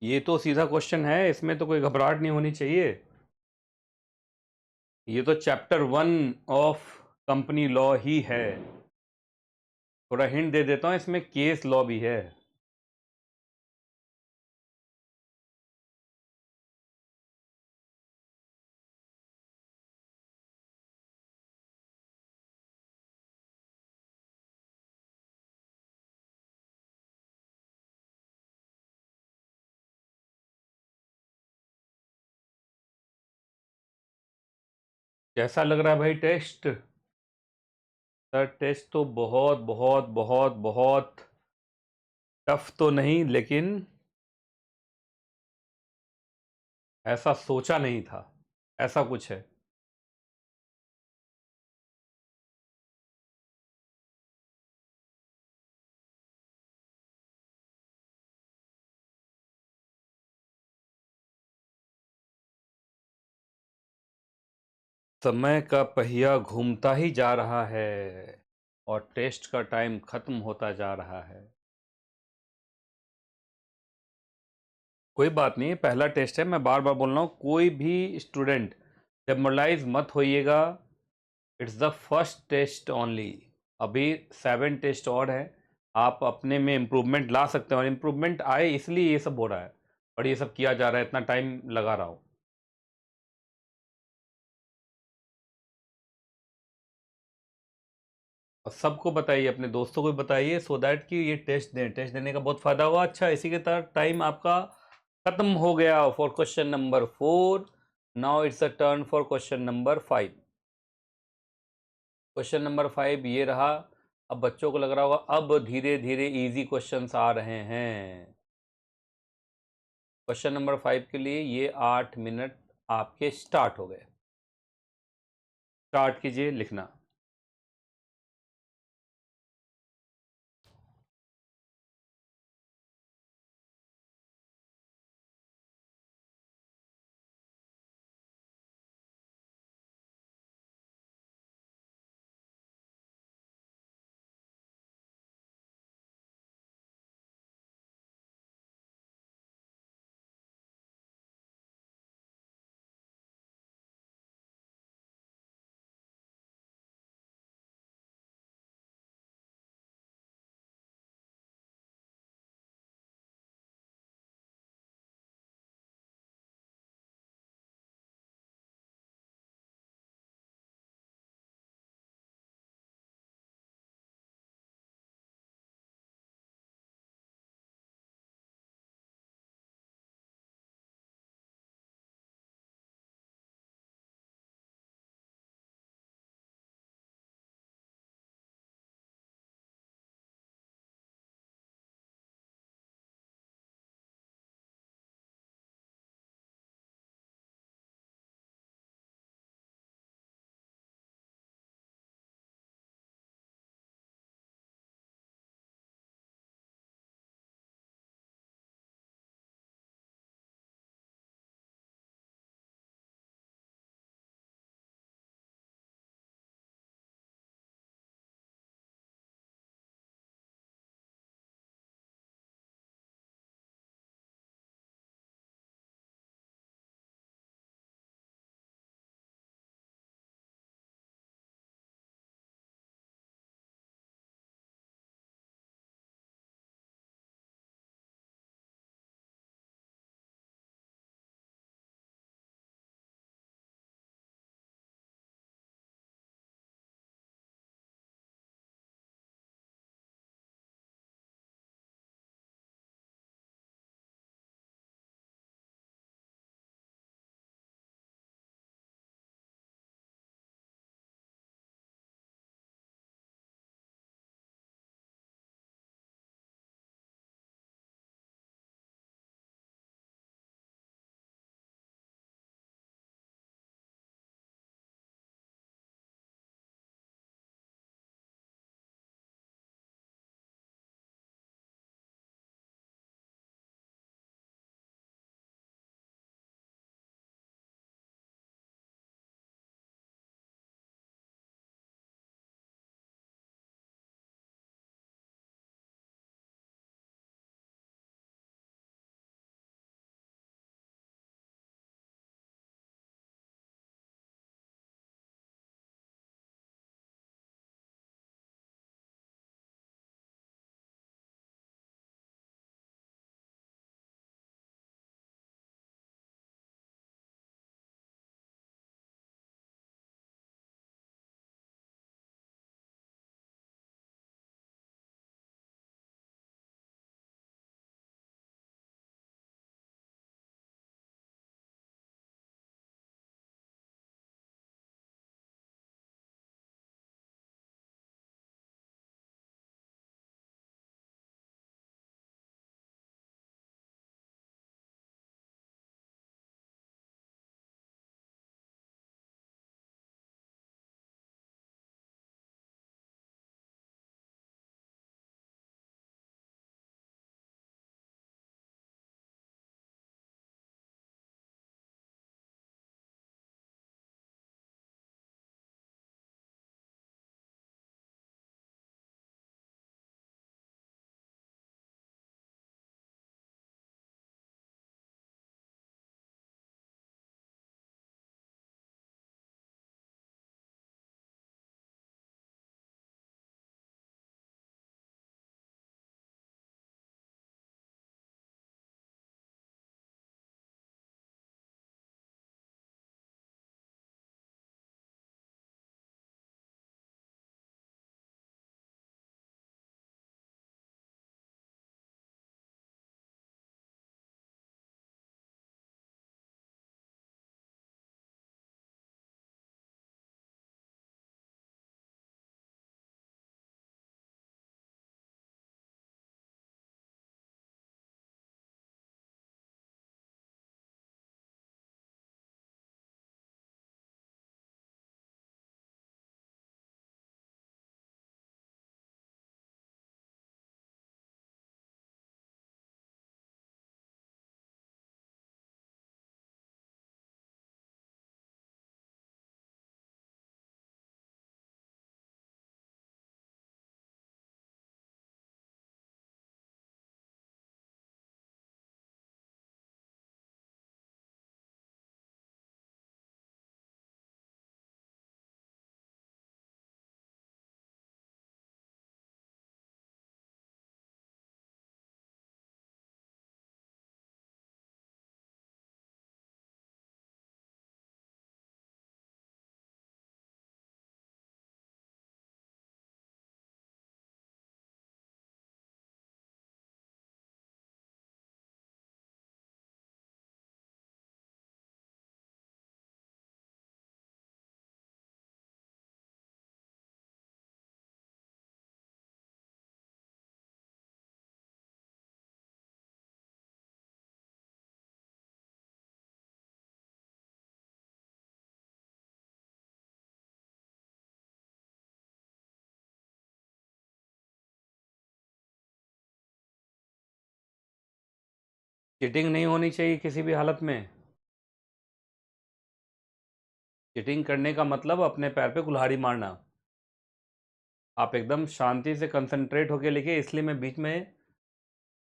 ये तो सीधा क्वेश्चन है, इसमें तो कोई घबराहट नहीं होनी चाहिए। ये तो चैप्टर 1 ऑफ कंपनी लॉ ही है। थोड़ा हिंट दे देता हूं, इसमें केस लॉ भी है। कैसा लग रहा है भाई टेस्ट? सर टेस्ट तो बहुत बहुत बहुत बहुत टफ तो नहीं, लेकिन ऐसा सोचा नहीं था, ऐसा कुछ है। समय का पहिया घूमता ही जा रहा है और टेस्ट का टाइम खत्म होता जा रहा है। कोई बात नहीं, पहला टेस्ट है, मैं बार बार बोल रहा हूँ, कोई भी स्टूडेंट डेमोरलाइज मत होइएगा। It's the first test only. अभी 7 टेस्ट और हैं। आप अपने में इम्प्रूवमेंट ला सकते हैं, और इम्प्रूवमेंट आए इसलिए ये सब हो रहा है और ये सब किया जा रहा है, इतना टाइम लगा रहा हूँ। और सबको बताइए, अपने दोस्तों को भी बताइए, सो दैट कि ये टेस्ट दें, टेस्ट देने का बहुत फायदा हुआ। अच्छा, इसी के तहत टाइम आपका खत्म हो गया for question number 4। Now it's a turn for question number 5। Question number 5 ये रहा। अब बच्चों को लग रहा होगा अब धीरे धीरे इजी क्वेश्चंस आ रहे हैं। क्वेश्चन नंबर 5 के लिए ये 8 मिनट आपके स्टार्ट हो गए। स्टार्ट कीजिए लिखना। चीटिंग नहीं होनी चाहिए किसी भी हालत में। चीटिंग करने का मतलब अपने पैर पे कुल्हाड़ी मारना। आप एकदम शांति से कंसंट्रेट होके लिखिए, इसलिए मैं बीच में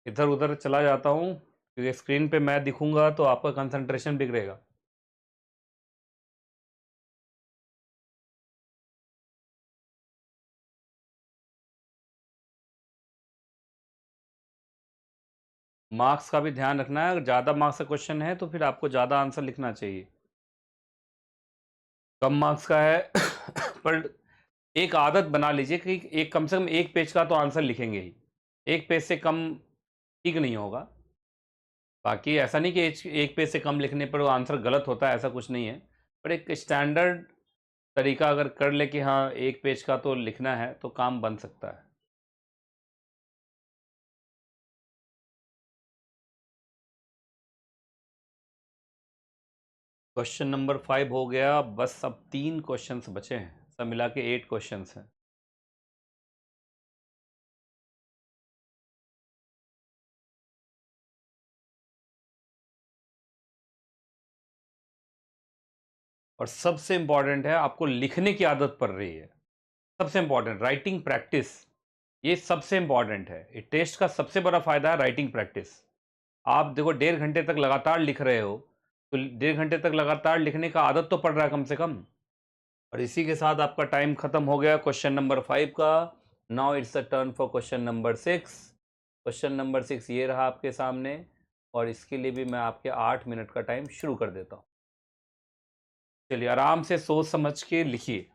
इधर उधर चला जाता हूँ, क्योंकि स्क्रीन पे मैं दिखूंगा तो आपका कंसंट्रेशन बिगड़ेगा। मार्क्स का भी ध्यान रखना है, अगर ज़्यादा मार्क्स का क्वेश्चन है तो फिर आपको ज़्यादा आंसर लिखना चाहिए। कम मार्क्स का है पर एक आदत बना लीजिए कि एक कम से कम एक पेज का तो आंसर लिखेंगे ही। एक पेज से कम ठीक नहीं होगा। बाकी ऐसा नहीं कि एक पेज से कम लिखने पर वो आंसर गलत होता है, ऐसा कुछ नहीं है। पर एक स्टैंडर्ड तरीका अगर कर ले कि हाँ एक पेज का तो लिखना है, तो काम बन सकता है। क्वेश्चन नंबर 5 हो गया, बस अब 3 क्वेश्चंस बचे हैं, सब मिला के 8 क्वेश्चंस हैं। और सबसे इंपॉर्टेंट है, आपको लिखने की आदत पड़ रही है। सबसे इंपॉर्टेंट राइटिंग प्रैक्टिस, ये सबसे इंपॉर्टेंट है। ये टेस्ट का सबसे बड़ा फायदा है राइटिंग प्रैक्टिस। आप देखो 1.5 घंटे तक लगातार लिख रहे हो, तो 1.5 घंटे तक लगातार लिखने का आदत तो पड़ रहा है कम से कम। और इसी के साथ आपका टाइम खत्म हो गया क्वेश्चन नंबर 5 का। Now it's a turn for question number 6। Question number 6 ये रहा आपके सामने, और इसके लिए भी मैं आपके 8 मिनट का टाइम शुरू कर देता हूँ। चलिए आराम से सोच समझ के लिखिए।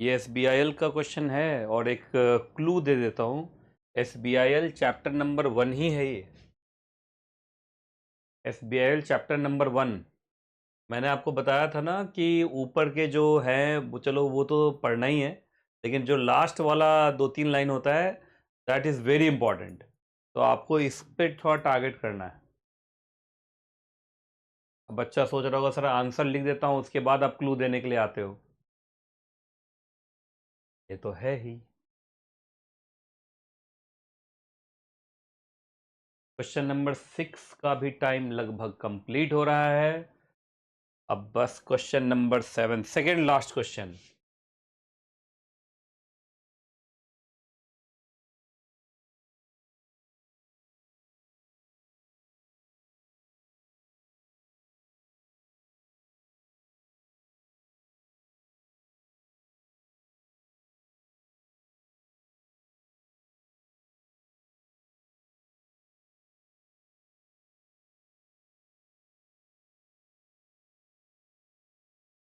ये एसबीआईएल का क्वेश्चन है और एक क्लू दे देता हूँ। एसबीआईएल चैप्टर नंबर 1 ही है ये। एसबीआईएल चैप्टर नंबर 1। मैंने आपको बताया था ना कि ऊपर के जो हैं वो चलो वो तो पढ़ना ही है, लेकिन जो लास्ट वाला 2-3 लाइन होता है दैट इज़ वेरी इंपॉर्टेंट। तो आपको इस पे थोड़ा टारगेट करना है। अब बच्चा सोच रहा होगा सर आंसर लिख देता हूँ उसके बाद आप क्लू देने के लिए आते हो। ये तो है ही। क्वेश्चन नंबर 6 का भी टाइम लगभग कंप्लीट हो रहा है। अब बस question number 7, second last question.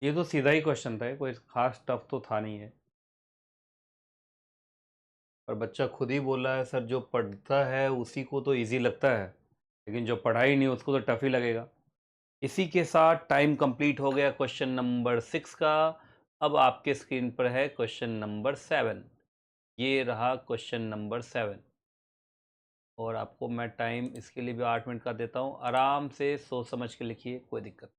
ये तो सीधा ही क्वेश्चन था, कोई खास टफ तो था नहीं है। पर बच्चा खुद ही बोला है सर जो पढ़ता है उसी को तो इजी लगता है, लेकिन जो पढ़ाई नहीं उसको तो टफ ही लगेगा। इसी के साथ टाइम कंप्लीट हो गया क्वेश्चन नंबर 6 का। अब आपके स्क्रीन पर है क्वेश्चन नंबर 7। ये रहा क्वेश्चन नंबर 7। और आपको मैं टाइम इसके लिए भी 8 मिनट का देता हूँ, आराम से सोच समझ के लिखिए, कोई दिक्कत।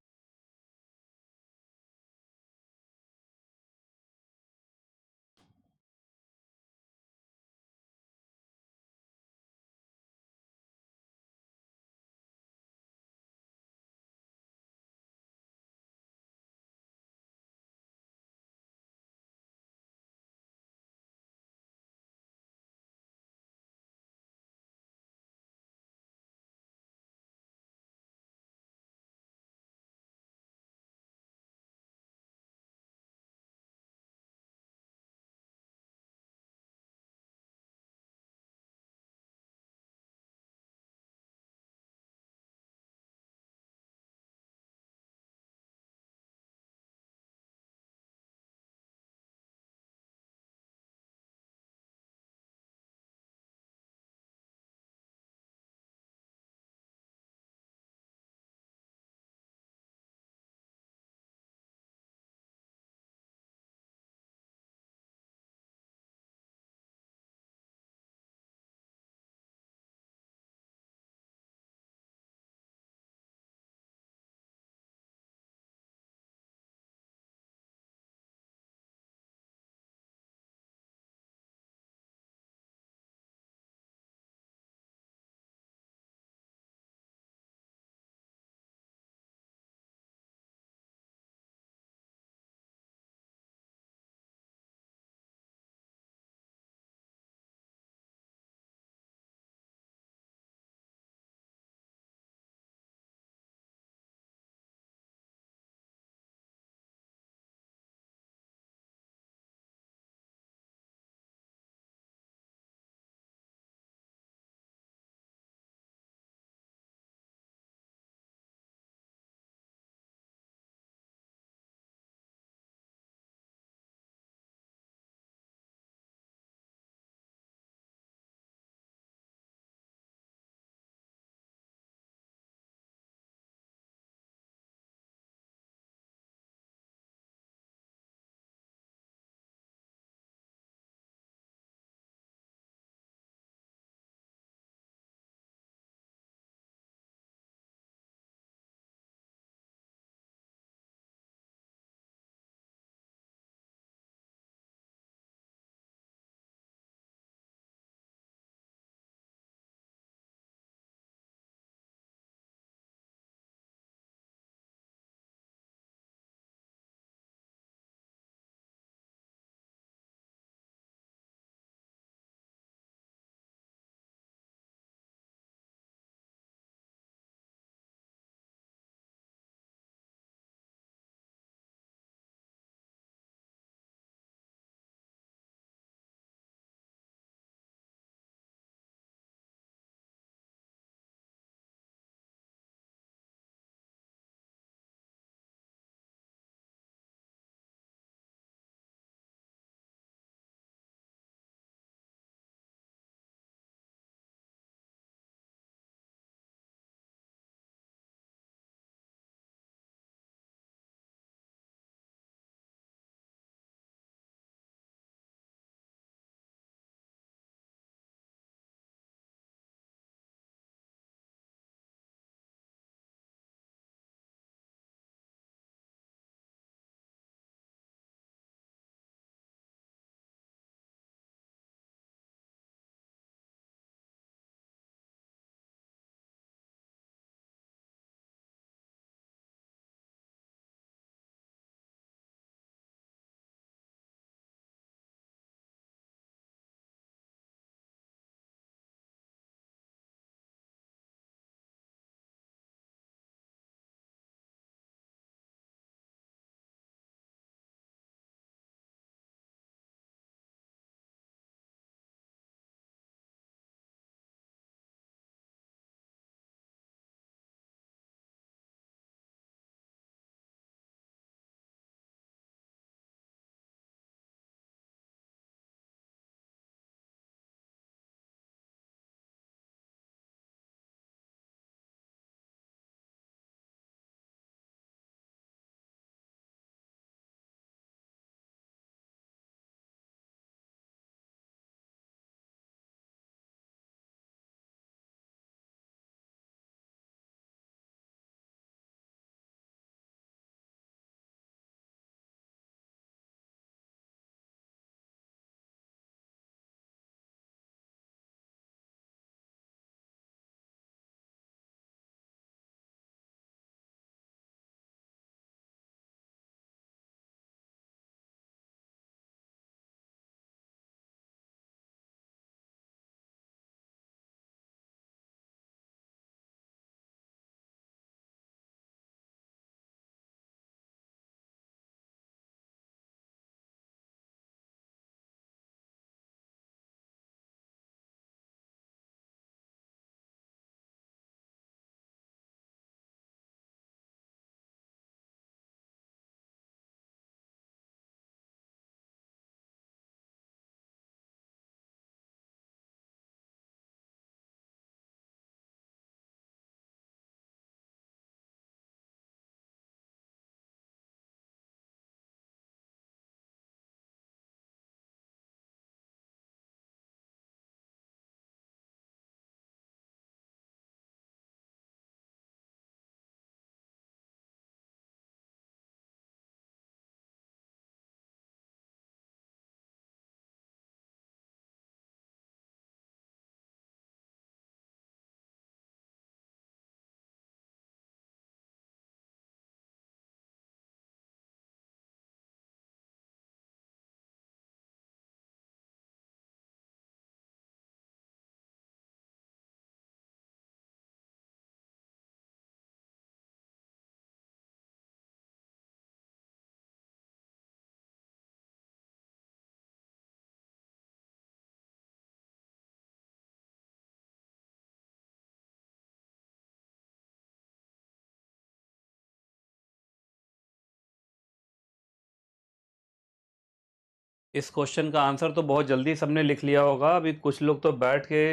इस क्वेश्चन का आंसर तो बहुत जल्दी सबने लिख लिया होगा। अभी कुछ लोग तो बैठ के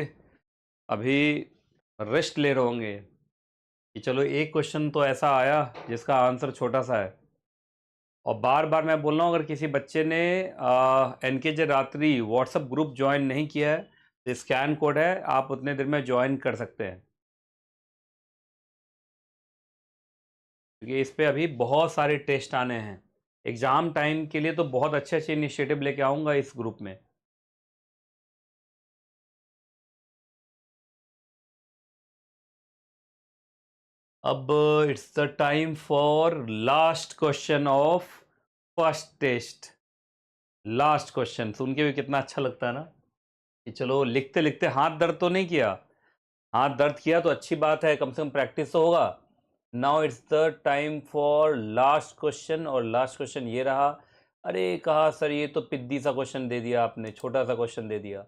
अभी रेस्ट ले रहे होंगे कि चलो एक क्वेश्चन तो ऐसा आया जिसका आंसर छोटा सा है। और बार बार मैं बोल रहा हूँ, अगर किसी बच्चे ने एनकेजे रात्रि व्हाट्सएप ग्रुप ज्वाइन नहीं किया है तो स्कैन कोड है, आप उतने देर में ज्वाइन कर सकते हैं, क्योंकि इस पे अभी बहुत सारे टेस्ट आने हैं। एग्ज़ाम टाइम के लिए तो बहुत अच्छे अच्छे इनिशिएटिव लेके आऊँगा इस ग्रुप में। अब it's the time for last question of first test. Last question सुन के भी कितना अच्छा लगता है ना, कि चलो लिखते लिखते हाथ दर्द तो नहीं किया। हाथ दर्द किया तो अच्छी बात है, कम से कम प्रैक्टिस तो होगा। Now it's the time for last question, और लास्ट क्वेश्चन ये रहा। अरे कहा सर ये तो पिद्दी सा क्वेश्चन दे दिया आपने, छोटा सा क्वेश्चन दे दिया।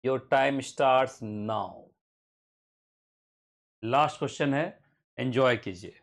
Your time starts now. Last question है, एंजॉय कीजिए।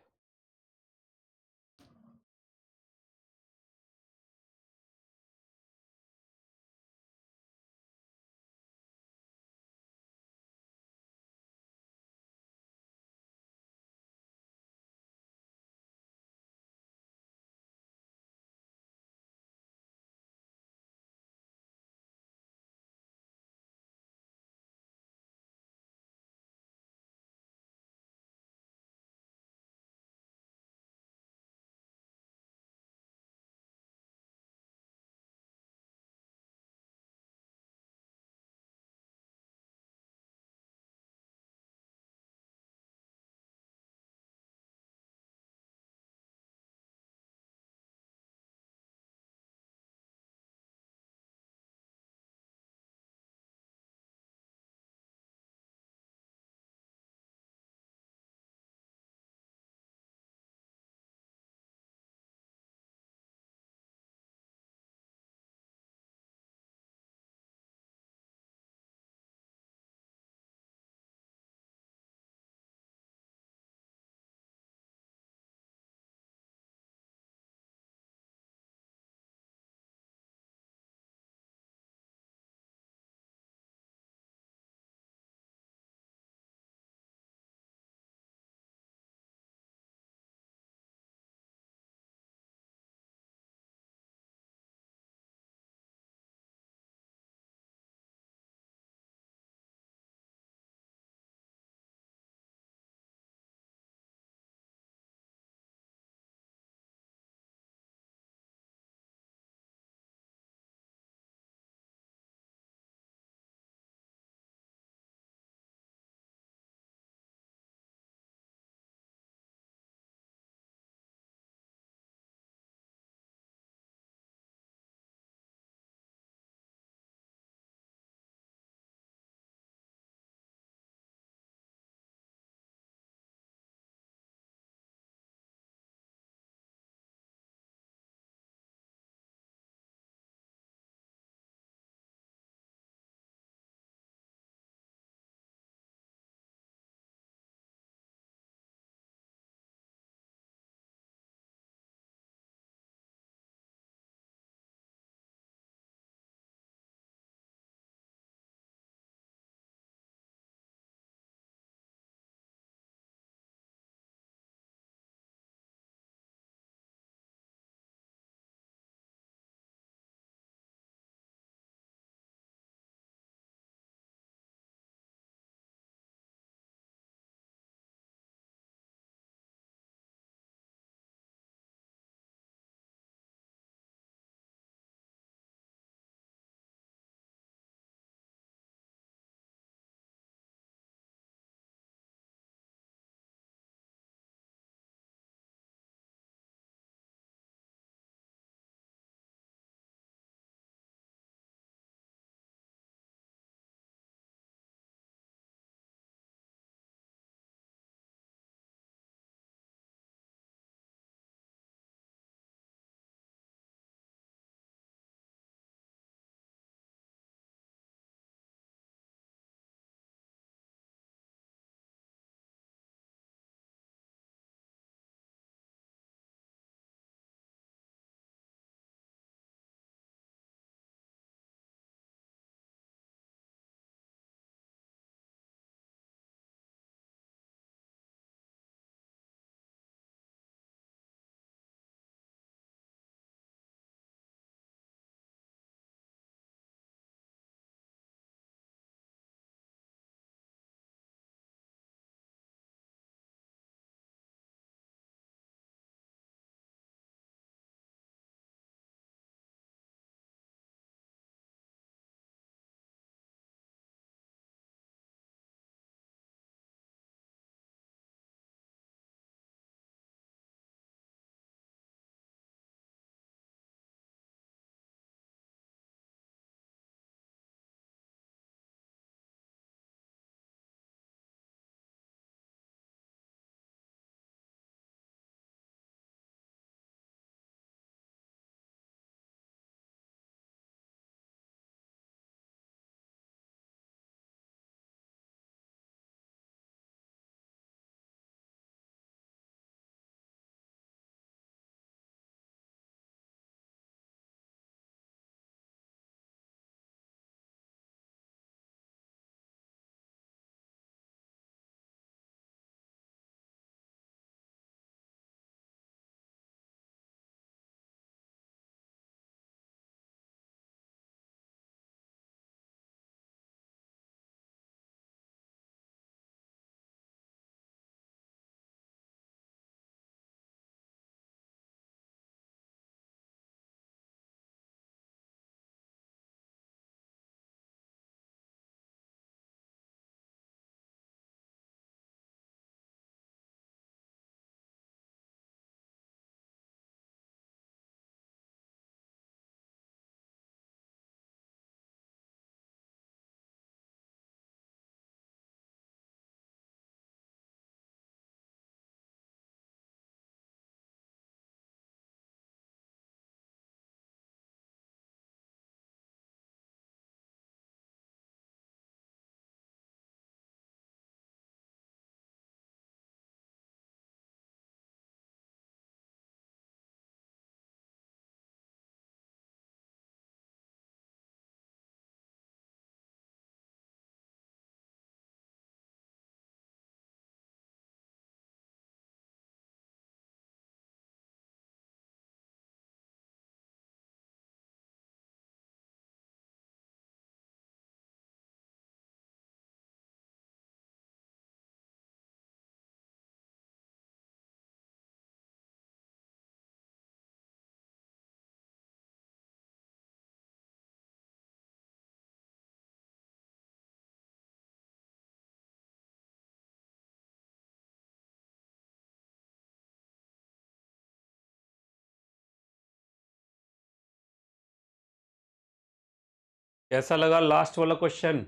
कैसा लगा लास्ट वाला क्वेश्चन?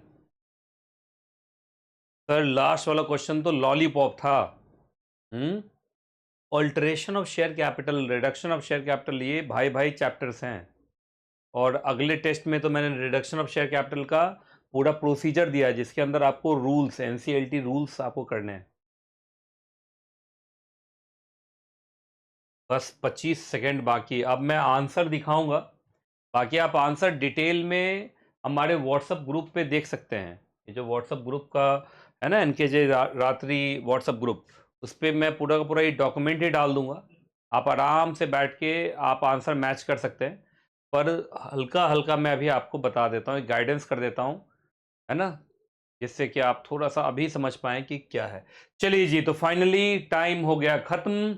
सर लास्ट वाला क्वेश्चन तो लॉलीपॉप था। Alteration of share capital, reduction of share capital, ये भाई भाई चैप्टर्स हैं। और अगले टेस्ट में तो मैंने रिडक्शन ऑफ शेयर कैपिटल का पूरा प्रोसीजर दिया है, जिसके अंदर आपको रूल्स, एनसीएलटी रूल्स आपको करने हैं। बस 25 सेकंड बाकी, अब मैं आंसर दिखाऊंगा। बाकी आप आंसर डिटेल में हमारे व्हाट्सएप ग्रुप पे देख सकते हैं। ये जो व्हाट्सएप ग्रुप का है ना, एनकेजे रात्रि व्हाट्सएप ग्रुप, उस पर मैं पूरा का पूरा ये डॉक्यूमेंट ही डाल दूंगा। आप आराम से बैठ के आप आंसर मैच कर सकते हैं। पर हल्का हल्का मैं अभी आपको बता देता हूँ, गाइडेंस कर देता हूँ, है ना, जिससे कि आप थोड़ा सा अभी समझ पाएं कि क्या है। चलिए जी, तो फाइनली टाइम हो गया खत्म।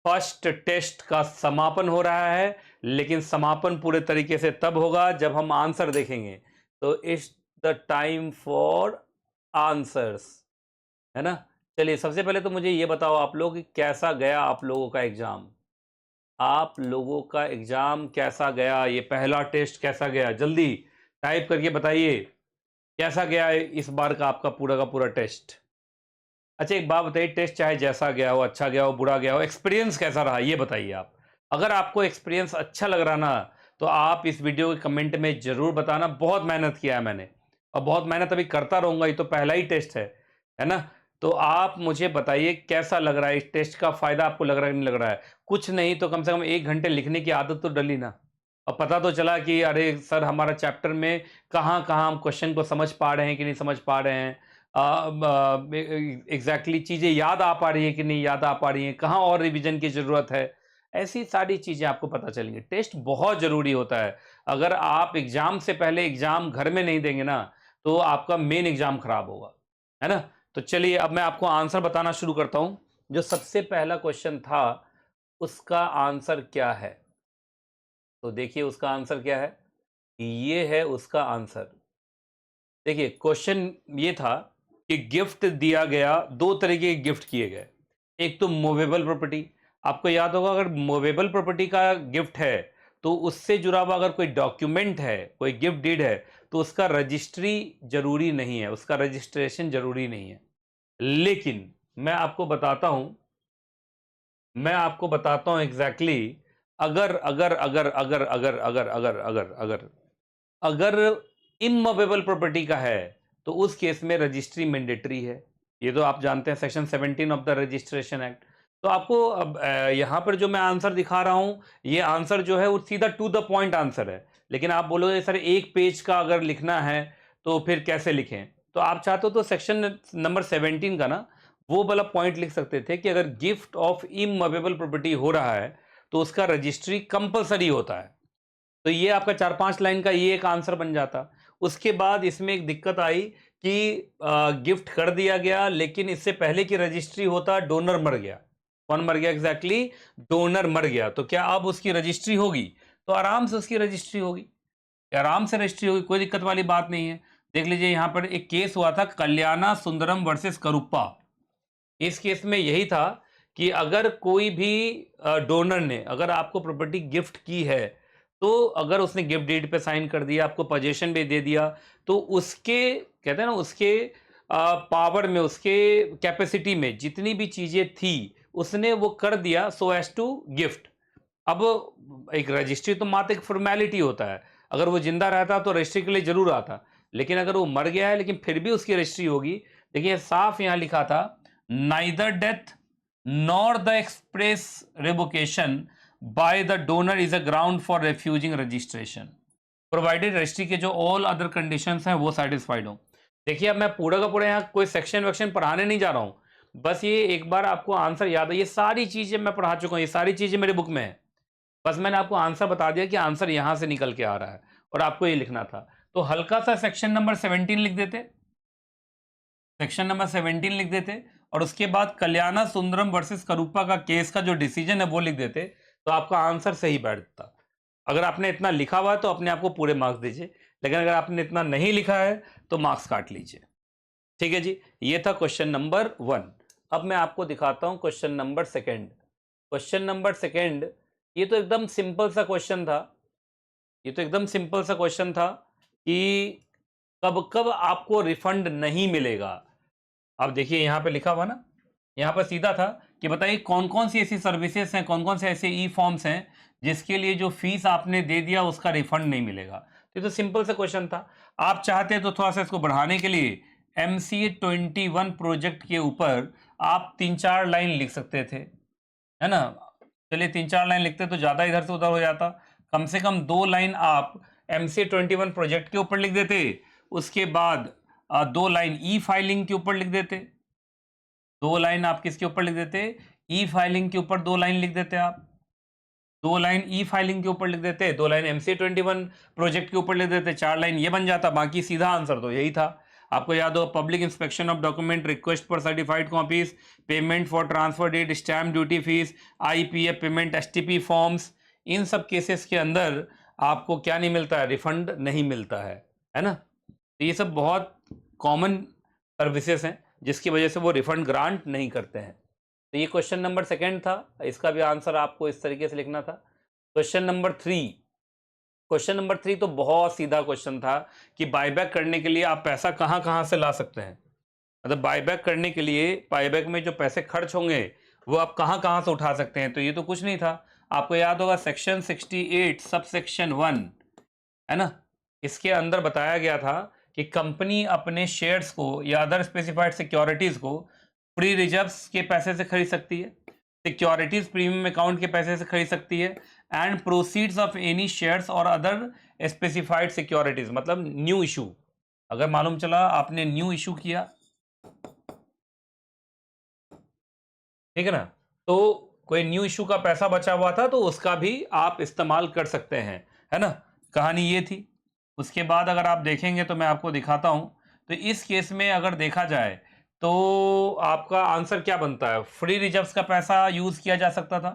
फर्स्ट टेस्ट का समापन हो रहा है, लेकिन समापन पूरे तरीके से तब होगा जब हम आंसर देखेंगे। तो it's the time for answers, है ना। चलिए, सबसे पहले तो मुझे ये बताओ आप लोग कि कैसा गया आप लोगों का एग्जाम। आप लोगों का एग्जाम कैसा गया? ये पहला टेस्ट कैसा गया? जल्दी टाइप करके बताइए, कैसा गया है इस बार का आपका पूरा का पूरा टेस्ट। अच्छा, एक बात बताइए, टेस्ट चाहे जैसा गया हो, अच्छा गया हो, बुरा गया हो, एक्सपीरियंस कैसा रहा ये बताइए आप। अगर आपको एक्सपीरियंस अच्छा लग रहा ना, तो आप इस वीडियो के कमेंट में जरूर बताना। बहुत मेहनत किया है मैंने, और बहुत मेहनत अभी करता रहूंगा, ये तो पहला ही टेस्ट है ना। तो आप मुझे बताइए कैसा लग रहा है, इस टेस्ट का फायदा आपको लग रहा है कि नहीं लग रहा है। कुछ नहीं तो कम से कम 1 घंटे लिखने की आदत तो डली ना। और पता तो चला कि अरे सर, हमारा चैप्टर में कहाँ कहाँ हम क्वेश्चन को समझ पा रहे हैं कि नहीं समझ पा रहे हैं, एग्जैक्टली चीज़ें याद आ पा रही है कि नहीं याद आ पा रही हैं, कहाँ और रिवीजन की ज़रूरत है। ऐसी सारी चीज़ें आपको पता चलेंगी। टेस्ट बहुत ज़रूरी होता है। अगर आप एग्ज़ाम से पहले एग्ज़ाम घर में नहीं देंगे ना, तो आपका मेन एग्ज़ाम खराब होगा, है ना। तो चलिए, अब मैं आपको आंसर बताना शुरू करता हूँ। जो सबसे पहला क्वेश्चन था, उसका आंसर क्या है? तो देखिए उसका आंसर क्या है। ये है उसका आंसर। देखिए, क्वेश्चन ये था कि गिफ्ट दिया गया, दो तरीके के गिफ्ट किए गए। एक तो मूवेबल प्रॉपर्टी, आपको याद होगा, अगर मूवेबल प्रॉपर्टी का गिफ्ट है तो उससे जुड़ा हुआ अगर कोई डॉक्यूमेंट है, कोई गिफ्ट डीड है, तो उसका रजिस्ट्री जरूरी नहीं है, उसका रजिस्ट्रेशन जरूरी नहीं है। लेकिन मैं आपको बताता हूं, एग्जैक्टली अगर अगर अगर अगर अगर अगर अगर अगर अगर अगर इमूवेबल प्रॉपर्टी का है, तो उस केस में रजिस्ट्री मैंडेटरी है। ये तो आप जानते हैं, section 17 of the registration act. तो आपको अब यहां पर जो मैं आंसर दिखा रहा हूं, ये आंसर जो है वो सीधा टू द पॉइंट आंसर है। लेकिन आप बोलोगे सर, एक पेज का अगर लिखना है तो फिर कैसे लिखें? तो आप चाहते हो तो सेक्शन नंबर 17 का ना, वो वाला पॉइंट लिख सकते थे कि अगर गिफ्ट ऑफ इमूवेबल प्रॉपर्टी हो रहा है तो उसका रजिस्ट्री कंपलसरी होता है। तो ये आपका 4-5 लाइन का ये एक आंसर बन जाता। उसके बाद इसमें एक दिक्कत आई कि गिफ्ट कर दिया गया, लेकिन इससे पहले की रजिस्ट्री होता, डोनर मर गया। कौन मर गया? एग्जैक्टली, डोनर मर गया। तो क्या अब उसकी रजिस्ट्री होगी? तो आराम से उसकी रजिस्ट्री होगी, आराम से रजिस्ट्री होगी, कोई दिक्कत वाली बात नहीं है। देख लीजिए, यहां पर एक केस हुआ था, कल्याणा सुंदरम वर्सेस करुप्पा। इस केस में यही था कि अगर कोई भी डोनर ने अगर आपको प्रॉपर्टी गिफ्ट की है, तो अगर उसने गिफ्ट डीड पे साइन कर दिया, आपको पोजीशन भी दे दिया, तो उसके, कहते हैं ना, उसके पावर में, उसके कैपेसिटी में जितनी भी चीजें थी, उसने वो कर दिया सो एज टू गिफ्ट। अब एक रजिस्ट्री तो मात्र एक फॉर्मेलिटी होता है। अगर वो जिंदा रहता तो रजिस्ट्री के लिए जरूर आता, लेकिन अगर वो मर गया है लेकिन फिर भी उसकी रजिस्ट्री होगी। देखिए साफ यहां लिखा था, neither death nor the express revocation by the donor is a ground for refusing registration, provided registry के जो ऑल अदर कंडीशंस हैं वो सेटिस्फाइड हो। देखिए, अब मैं पूरा का पूरा यहाँ कोई सेक्शन वेक्शन पढ़ाने नहीं जा रहा हूं, बस ये एक बार आपको आंसर याद है। ये सारी चीजें मैं पढ़ा चुका हूं, ये सारी चीजें मेरे बुक में है। बस मैंने आपको आंसर बता दिया कि आंसर यहां से निकल के आ रहा है, और आपको ये लिखना था। तो हल्का सा सेक्शन नंबर 17 लिख देते, सेक्शन नंबर 17 लिख देते, और उसके बाद कल्याणा सुंदरम वर्सेस करूपा का केस का जो डिसीजन है वो लिख देते, तो आपका आंसर सही बैठता। अगर आपने इतना लिखा हुआ है तो अपने आप को पूरे मार्क्स दीजिए, लेकिन अगर आपने इतना नहीं लिखा है तो मार्क्स काट लीजिए। ठीक है जी, ये था क्वेश्चन नंबर 1। अब मैं आपको दिखाता हूं क्वेश्चन नंबर 2। क्वेश्चन नंबर 2, ये तो एकदम सिंपल सा क्वेश्चन था, ये तो एकदम सिंपल सा क्वेश्चन था। कि कब कब आपको रिफंड नहीं मिलेगा। अब देखिए यहाँ पे लिखा हुआ ना, यहाँ पर सीधा था कि बताइए कौन कौन सी ऐसी सर्विसेज हैं, कौन कौन से ऐसे ई फॉर्म्स हैं जिसके लिए जो फीस आपने दे दिया उसका रिफंड नहीं मिलेगा। तो ये तो सिंपल सा क्वेश्चन था। आप चाहते हैं तो थोड़ा सा इसको बढ़ाने के लिए MCA 21 प्रोजेक्ट के ऊपर आप 3-4 लाइन लिख सकते थे, है ना। चलिए 3-4 लाइन लिखते तो ज़्यादा इधर से उधर हो जाता। कम से कम 2 लाइन आप MCA 21 प्रोजेक्ट के ऊपर लिख देते, उसके बाद 2 लाइन ई फाइलिंग के ऊपर लिख देते। 2 लाइन आप किसके ऊपर लिख देते, ई फाइलिंग के ऊपर 2 लाइन लिख देते आप। 2 लाइन ई फाइलिंग के ऊपर लिख देते, 2 लाइन MCA 21 प्रोजेक्ट के ऊपर लिख देते, 4 लाइन ये बन जाता। बाकी सीधा आंसर तो यही था। आपको याद हो, public inspection of document, request for certified copies, payment for transfer date, stamp duty fees, IPF payment, STP forms, इन सब केसेस के अंदर आपको क्या नहीं मिलता है, रिफंड नहीं मिलता है ना। तो ये सब बहुत कॉमन सर्विसेज हैं जिसकी वजह से वो रिफंड ग्रांट नहीं करते हैं। तो ये क्वेश्चन नंबर 2 था, इसका भी आंसर आपको इस तरीके से लिखना था। क्वेश्चन नंबर 3 तो बहुत सीधा क्वेश्चन था कि बायबैक करने के लिए आप पैसा कहां कहां से ला सकते हैं। मतलब बायबैक करने के लिए, बायबैक में जो पैसे खर्च होंगे वो आप कहां कहां से उठा सकते हैं। तो ये तो कुछ नहीं था। आपको याद होगा सेक्शन 68 सब सेक्शन 1, है ना, इसके अंदर बताया गया था कि कंपनी अपने शेयर्स को या अदर स्पेसिफाइड सिक्योरिटीज को फ्री रिजर्व्स के पैसे से खरीद सकती है, सिक्योरिटीज प्रीमियम अकाउंट के पैसे से खरीद सकती है, and proceeds of any shares और अदर स्पेसिफाइड सिक्योरिटीज, मतलब न्यू इशू। अगर मालूम चला आपने न्यू इशू किया, ठीक है ना, तो कोई न्यू इशू का पैसा बचा हुआ था तो उसका भी आप इस्तेमाल कर सकते हैं, है ना। कहानी ये थी। उसके बाद अगर आप देखेंगे तो मैं आपको दिखाता हूं। तो इस केस में अगर देखा जाए तो आपका आंसर क्या बनता है, फ्री रिजर्व्स का पैसा यूज किया जा सकता था,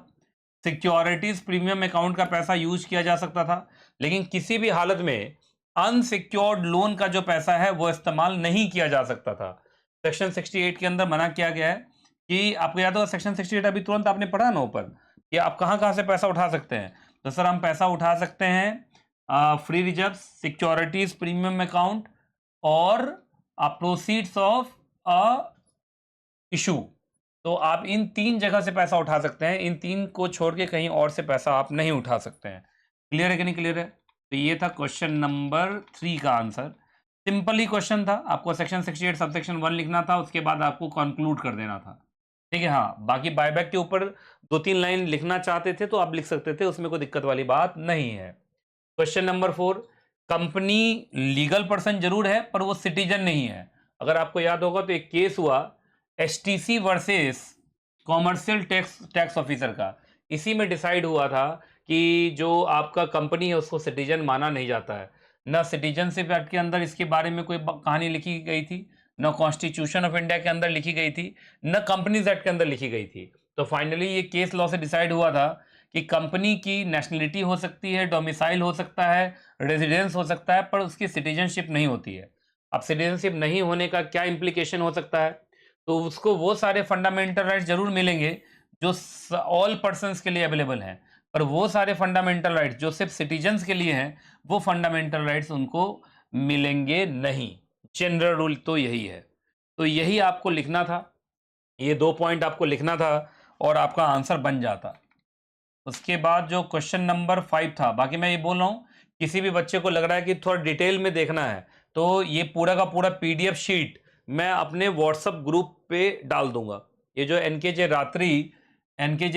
सिक्योरिटीज प्रीमियम अकाउंट का पैसा यूज किया जा सकता था, लेकिन किसी भी हालत में अनसिक्योर्ड लोन का जो पैसा है वो इस्तेमाल नहीं किया जा सकता था। सेक्शन 68 के अंदर मना किया गया है कि आपको याद होगा सेक्शन 68 अभी तुरंत आपने पढ़ा ना ऊपर, कि आप कहां कहां से पैसा उठा सकते हैं। तो सर हम पैसा उठा सकते हैं free reserve, securities premium account और प्रोसीड्स ऑफ अ इशू। तो आप इन 3 जगह से पैसा उठा सकते हैं, इन 3 को छोड़ के कहीं और से पैसा आप नहीं उठा सकते हैं। क्लियर है कि नहीं क्लियर है। तो ये था क्वेश्चन नंबर 3 का आंसर। सिंपल ही क्वेश्चन था, आपको सेक्शन 68 सबसेक्शन 1 लिखना था, उसके बाद आपको कंक्लूड कर देना था, ठीक है। हाँ, बाकी बायबैक के ऊपर 2-3 लाइन लिखना चाहते थे तो आप लिख सकते थे, उसमें कोई दिक्कत वाली बात नहीं है। Question number 4, company legal person जरूर है पर वो सिटीजन नहीं है। अगर आपको याद होगा तो एक केस हुआ STC versus commercial tax officer का। इसी में डिसाइड हुआ था कि जो आपका कंपनी है उसको सिटीजन माना नहीं जाता है। न सिटीजनशिप एक्ट के अंदर इसके बारे में कोई कहानी लिखी गई थी, न कॉन्स्टिट्यूशन ऑफ इंडिया के अंदर लिखी गई थी, न कंपनीज एक्ट के अंदर लिखी गई थी। तो फाइनली ये केस लॉ से डिसाइड हुआ था कि कंपनी की नेशनलिटी हो सकती है, डोमिसाइल हो सकता है, रेजिडेंस हो सकता है, पर उसकी सिटीजनशिप नहीं होती है। अब सिटीजनशिप नहीं होने का क्या इम्प्लीकेशन हो सकता है, तो उसको वो सारे फंडामेंटल राइट्स जरूर मिलेंगे जो ऑल पर्सन्स के लिए अवेलेबल हैं, पर वो सारे फंडामेंटल राइट्स जो सिर्फ सिटीजन्स के लिए हैं वो फंडामेंटल राइट्स उनको मिलेंगे नहीं। जनरल रूल तो यही है। तो यही आपको लिखना था, ये 2 पॉइंट आपको लिखना था और आपका आंसर बन जाता। उसके बाद जो क्वेश्चन नंबर 5 था, बाकी मैं ये बोल रहा हूँ किसी भी बच्चे को लग रहा है कि थोड़ा डिटेल में देखना है तो ये पूरा का पूरा PDF शीट मैं अपने व्हाट्सएप ग्रुप पे डाल दूंगा। ये जो एनके जे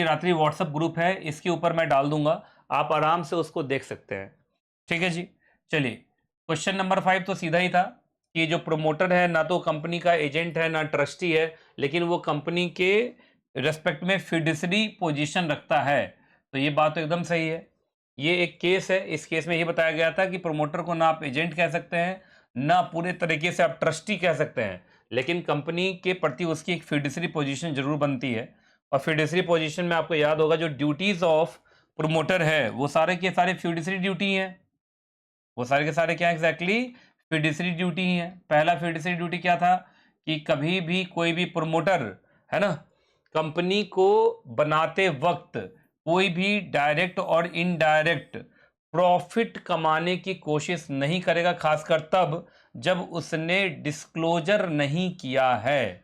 रात्रि व्हाट्सएप ग्रुप है इसके ऊपर मैं डाल दूंगा, आप आराम से उसको देख सकते हैं, ठीक है जी। चलिए क्वेश्चन नंबर 5 तो सीधा ही था कि जो प्रोमोटर है ना तो कंपनी का एजेंट है ना ट्रस्टी है, लेकिन वो कंपनी के रेस्पेक्ट में फिडुशियरी पोजीशन रखता है। तो ये बात तो एकदम सही है। ये एक केस है, इस केस में ये बताया गया था कि प्रोमोटर को ना आप एजेंट कह सकते हैं ना पूरे तरीके से आप ट्रस्टी कह सकते हैं, लेकिन कंपनी के प्रति उसकी एक फिडुशियरी पोजीशन जरूर बनती है। और फिडुशियरी पोजीशन में आपको याद होगा जो ड्यूटीज ऑफ प्रोमोटर है वो सारे के सारे फिडुशियरी ड्यूटी हैं। वो सारे के सारे क्या एग्जैक्टली फिडुशियरी ड्यूटी ही है। पहला फिडुशियरी ड्यूटी क्या था कि कभी भी कोई भी प्रोमोटर, है ना, कंपनी को बनाते वक्त कोई भी डायरेक्ट और इनडायरेक्ट प्रॉफिट कमाने की कोशिश नहीं करेगा, खासकर तब जब उसने डिस्क्लोजर नहीं किया है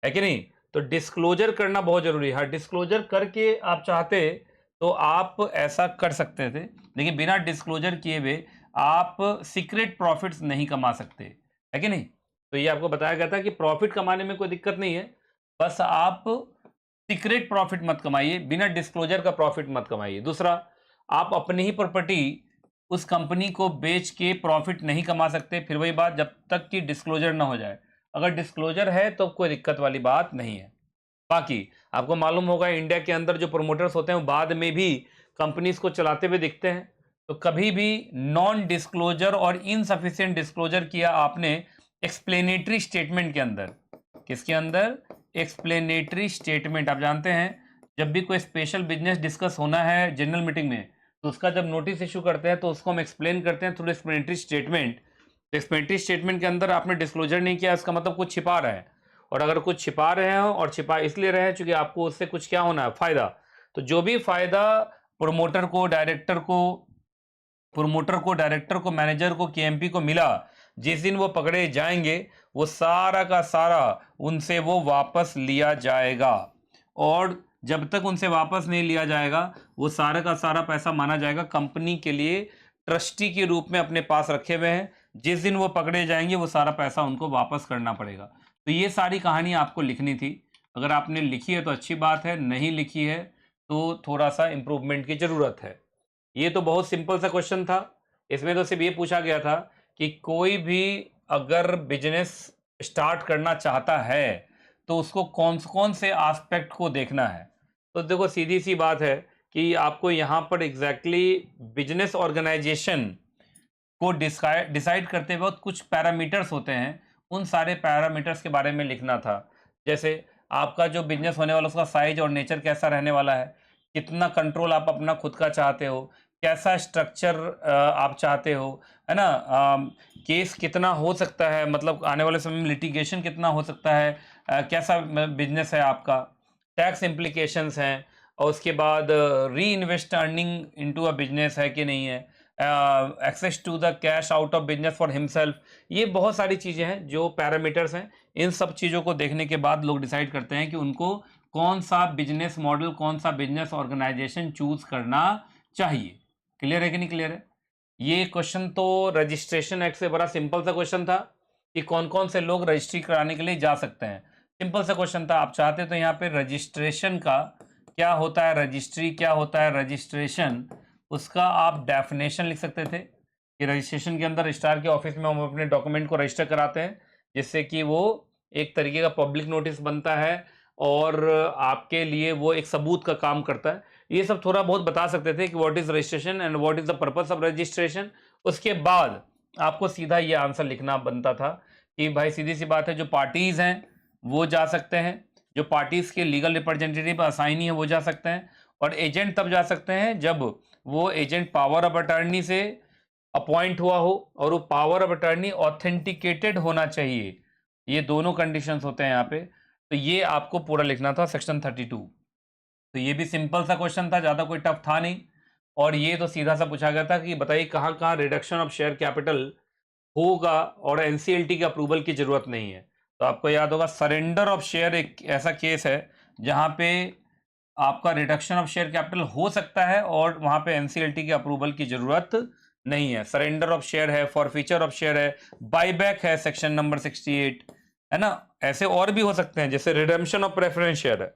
कि नहीं? तो डिस्क्लोजर करना बहुत जरूरी है। हाँ, डिस्क्लोजर करके आप चाहते तो आप ऐसा कर सकते थे, लेकिन बिना डिस्क्लोजर किए हुए आप सीक्रेट प्रॉफिट्स नहीं कमा सकते, है कि नहीं? तो ये आपको बताया गया था कि प्रॉफिट कमाने में कोई दिक्कत नहीं है, बस आप सीक्रेट प्रॉफिट मत कमाइए, बिना डिस्क्लोजर का प्रॉफिट मत कमाइए। दूसरा, आप अपनी ही प्रॉपर्टी उस कंपनी को बेच के प्रॉफिट नहीं कमा सकते, फिर वही बात, जब तक कि डिस्क्लोजर ना हो जाए। अगर डिस्क्लोजर है तो कोई दिक्कत वाली बात नहीं है। बाकी आपको मालूम होगा, इंडिया के अंदर जो प्रोमोटर्स होते हैं वो बाद में भी कंपनीज को चलाते हुए दिखते हैं। तो कभी भी नॉन डिस्क्लोजर और इनसफिशिएंट डिस्क्लोजर किया आपने एक्सप्लेनेटरी स्टेटमेंट के अंदर। किसके अंदर? Explanatory statement. आप जानते हैं, जब भी कोई स्पेशल बिजनेस डिस्कस होना है जनरल मीटिंग में, तो उसका जब नोटिस इशू करते हैं तो उसको हम एक्सप्लेन करते हैं through explanatory statement. Explanatory statement के अंदर आपने डिस्क्लोजर नहीं किया, इसका मतलब कुछ छिपा रहे हैं। और अगर कुछ छिपा रहे हो, और छिपा इसलिए रहे हैं क्योंकि आपको उससे कुछ क्या होना है, फायदा। तो जो भी फायदा प्रोमोटर को, डायरेक्टर को, मैनेजर को, केएमपी को मिला, जिस दिन वो पकड़े जाएंगे, वो सारा का सारा उनसे वो वापस लिया जाएगा। और जब तक उनसे वापस नहीं लिया जाएगा, वो सारा का सारा पैसा माना जाएगा कंपनी के लिए ट्रस्टी के रूप में अपने पास रखे हुए हैं। जिस दिन वो पकड़े जाएंगे, वो सारा पैसा उनको वापस करना पड़ेगा। तो ये सारी कहानी आपको लिखनी थी। अगर आपने लिखी है तो अच्छी बात है, नहीं लिखी है तो थोड़ा सा इंप्रूवमेंट की जरूरत है। ये तो बहुत सिंपल सा क्वेश्चन था। इसमें तो सिर्फ ये पूछा गया था कि कोई भी अगर बिजनेस स्टार्ट करना चाहता है तो उसको कौन कौन से एस्पेक्ट को देखना है। तो देखो, सीधी सी बात है कि आपको यहाँ पर एग्जैक्टली बिजनेस ऑर्गेनाइजेशन को डिसाइड करते वक्त कुछ पैरामीटर्स होते हैं, उन सारे पैरामीटर्स के बारे में लिखना था। जैसे आपका जो बिजनेस होने वाला उसका साइज और नेचर कैसा रहने वाला है, कितना कंट्रोल आप अपना खुद का चाहते हो, कैसा स्ट्रक्चर आप चाहते हो, है ना? केस कितना हो सकता है, मतलब आने वाले समय में लिटिगेशन कितना हो सकता है, कैसा बिजनेस है आपका, टैक्स इम्प्लीकेशंस हैं, और उसके बाद reinvest earning into a business है कि नहीं है, access to the cash out of business for himself. ये बहुत सारी चीज़ें हैं जो पैरामीटर्स हैं। इन सब चीज़ों को देखने के बाद लोग डिसाइड करते हैं कि उनको कौन सा बिजनेस मॉडल, कौन सा बिजनेस ऑर्गेनाइजेशन चूज करना चाहिए। क्लियर है कि नहीं क्लियर है? ये क्वेश्चन तो रजिस्ट्रेशन एक्ट से बड़ा सिंपल सा क्वेश्चन था कि कौन कौन से लोग रजिस्ट्री कराने के लिए जा सकते हैं। सिंपल सा क्वेश्चन था। आप चाहते तो यहाँ पे रजिस्ट्रेशन का क्या होता है, रजिस्ट्री क्या होता है, रजिस्ट्रेशन, उसका आप डेफिनेशन लिख सकते थे कि रजिस्ट्रेशन के अंदर रजिस्ट्रार के ऑफिस में हम अपने डॉक्यूमेंट को रजिस्टर कराते हैं, जिससे कि वो एक तरीके का पब्लिक नोटिस बनता है और आपके लिए वो एक सबूत का काम करता है। ये सब थोड़ा बहुत बता सकते थे कि what is registration and what is the purpose of registration. उसके बाद आपको सीधा ये आंसर लिखना बनता था कि भाई सीधी सी बात है, जो पार्टीज हैं वो जा सकते हैं, जो पार्टीज के लीगल रिप्रेजेंटेटिव असाइनी है वो जा सकते हैं, और एजेंट तब जा सकते हैं जब वो एजेंट पावर ऑफ अटर्नी से अपॉइंट हुआ हो और वो पावर ऑफ अटर्नी ऑथेंटिकेटेड होना चाहिए। ये दोनों कंडीशंस होते हैं यहाँ पे। तो ये आपको पूरा लिखना था सेक्शन 32। तो ये भी सिंपल सा क्वेश्चन था, ज़्यादा कोई टफ था नहीं। और ये तो सीधा सा पूछा गया था कि बताइए कहाँ कहाँ रिडक्शन ऑफ शेयर कैपिटल होगा और एनसीएलटी के अप्रूवल की जरूरत नहीं है। तो आपको याद होगा, सरेंडर ऑफ शेयर एक ऐसा केस है जहाँ पे आपका रिडक्शन ऑफ शेयर कैपिटल हो सकता है और वहां पे एनसीएलटी के अप्रूवल की जरूरत नहीं है। सरेंडर ऑफ शेयर है, फॉरफीचर ऑफ शेयर है, बायबैक है सेक्शन नंबर 68, है ना? ऐसे और भी हो सकते हैं, जैसे रिडेम्पशन ऑफ प्रेफरेंस शेयर है,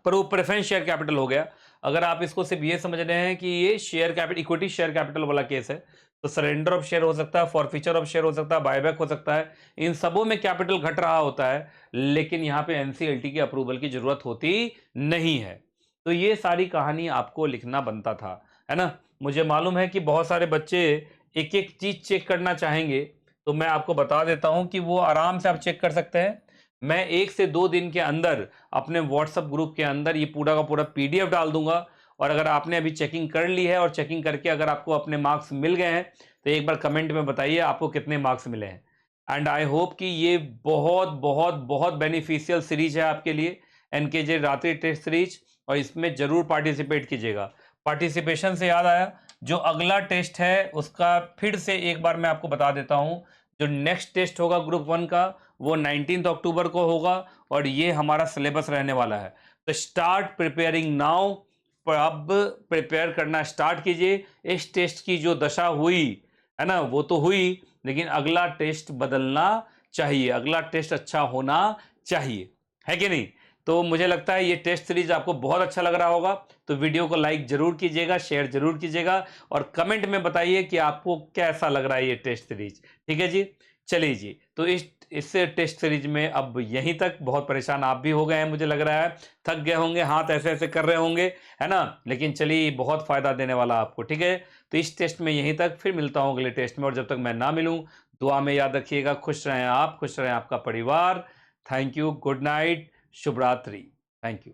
पर वो प्रेफरेंस शेयर कैपिटल हो गया। अगर आप इसको सिर्फ ये समझ रहे हैं कि ये share capital, equity share capital वाला केस है, तो सरेंडर ऑफ शेयर हो सकता है, फॉरफीचर ऑफ शेयर हो सकता है, बायबैक हो सकता है। इन सबों में कैपिटल घट रहा होता है, लेकिन यहाँ पे एनसीएलटी के अप्रूवल की जरूरत होती नहीं है। तो ये सारी कहानी आपको लिखना बनता था, है ना? मुझे मालूम है कि बहुत सारे बच्चे एक एक चीज चेक करना चाहेंगे, तो मैं आपको बता देता हूं कि वो आराम से आप चेक कर सकते हैं। मैं 1 से 2 दिन के अंदर अपने व्हाट्सएप ग्रुप के अंदर ये पूरा का पूरा पीडीएफ डाल दूंगा, और अगर आपने अभी चेकिंग कर ली है और चेकिंग करके अगर आपको अपने मार्क्स मिल गए हैं, तो एक बार कमेंट में बताइए आपको कितने मार्क्स मिले हैं। एंड आई होप कि ये बहुत बहुत बहुत बेनिफिशियल सीरीज है आपके लिए, एनकेजे रात्रि टेस्ट सीरीज, और इसमें जरूर पार्टिसिपेट कीजिएगा। पार्टिसिपेशन से याद आया, जो अगला टेस्ट है उसका फिर से एक बार मैं आपको बता देता हूं। जो नेक्स्ट टेस्ट होगा ग्रुप 1 का वो 19 अक्टूबर को होगा और ये हमारा सिलेबस रहने वाला है। तो स्टार्ट प्रिपेयरिंग नाउ, पर अब प्रिपेयर करना स्टार्ट कीजिए। इस टेस्ट की जो दशा हुई है ना वो तो हुई, लेकिन अगला टेस्ट बदलना चाहिए, अगला टेस्ट अच्छा होना चाहिए, है कि नहीं? तो मुझे लगता है ये टेस्ट सीरीज आपको बहुत अच्छा लग रहा होगा। तो वीडियो को लाइक जरूर कीजिएगा, शेयर जरूर कीजिएगा और कमेंट में बताइए कि आपको कैसा लग रहा है ये टेस्ट सीरीज। ठीक है जी, चलिए जी। तो इस टेस्ट सीरीज में अब यहीं तक। बहुत परेशान आप भी हो गए हैं, मुझे लग रहा है थक गए होंगे, हाथ ऐसे ऐसे कर रहे होंगे, है ना? लेकिन चलिए बहुत फायदा देने वाला आपको। ठीक है, तो इस टेस्ट में यहीं तक, फिर मिलता हूं अगले टेस्ट में। और जब तक मैं ना मिलूं, दुआ में याद रखिएगा। खुश रहें आप, खुश रहें आपका परिवार। थैंक यू, गुड नाइट, शुभ रात्रि। Thank you.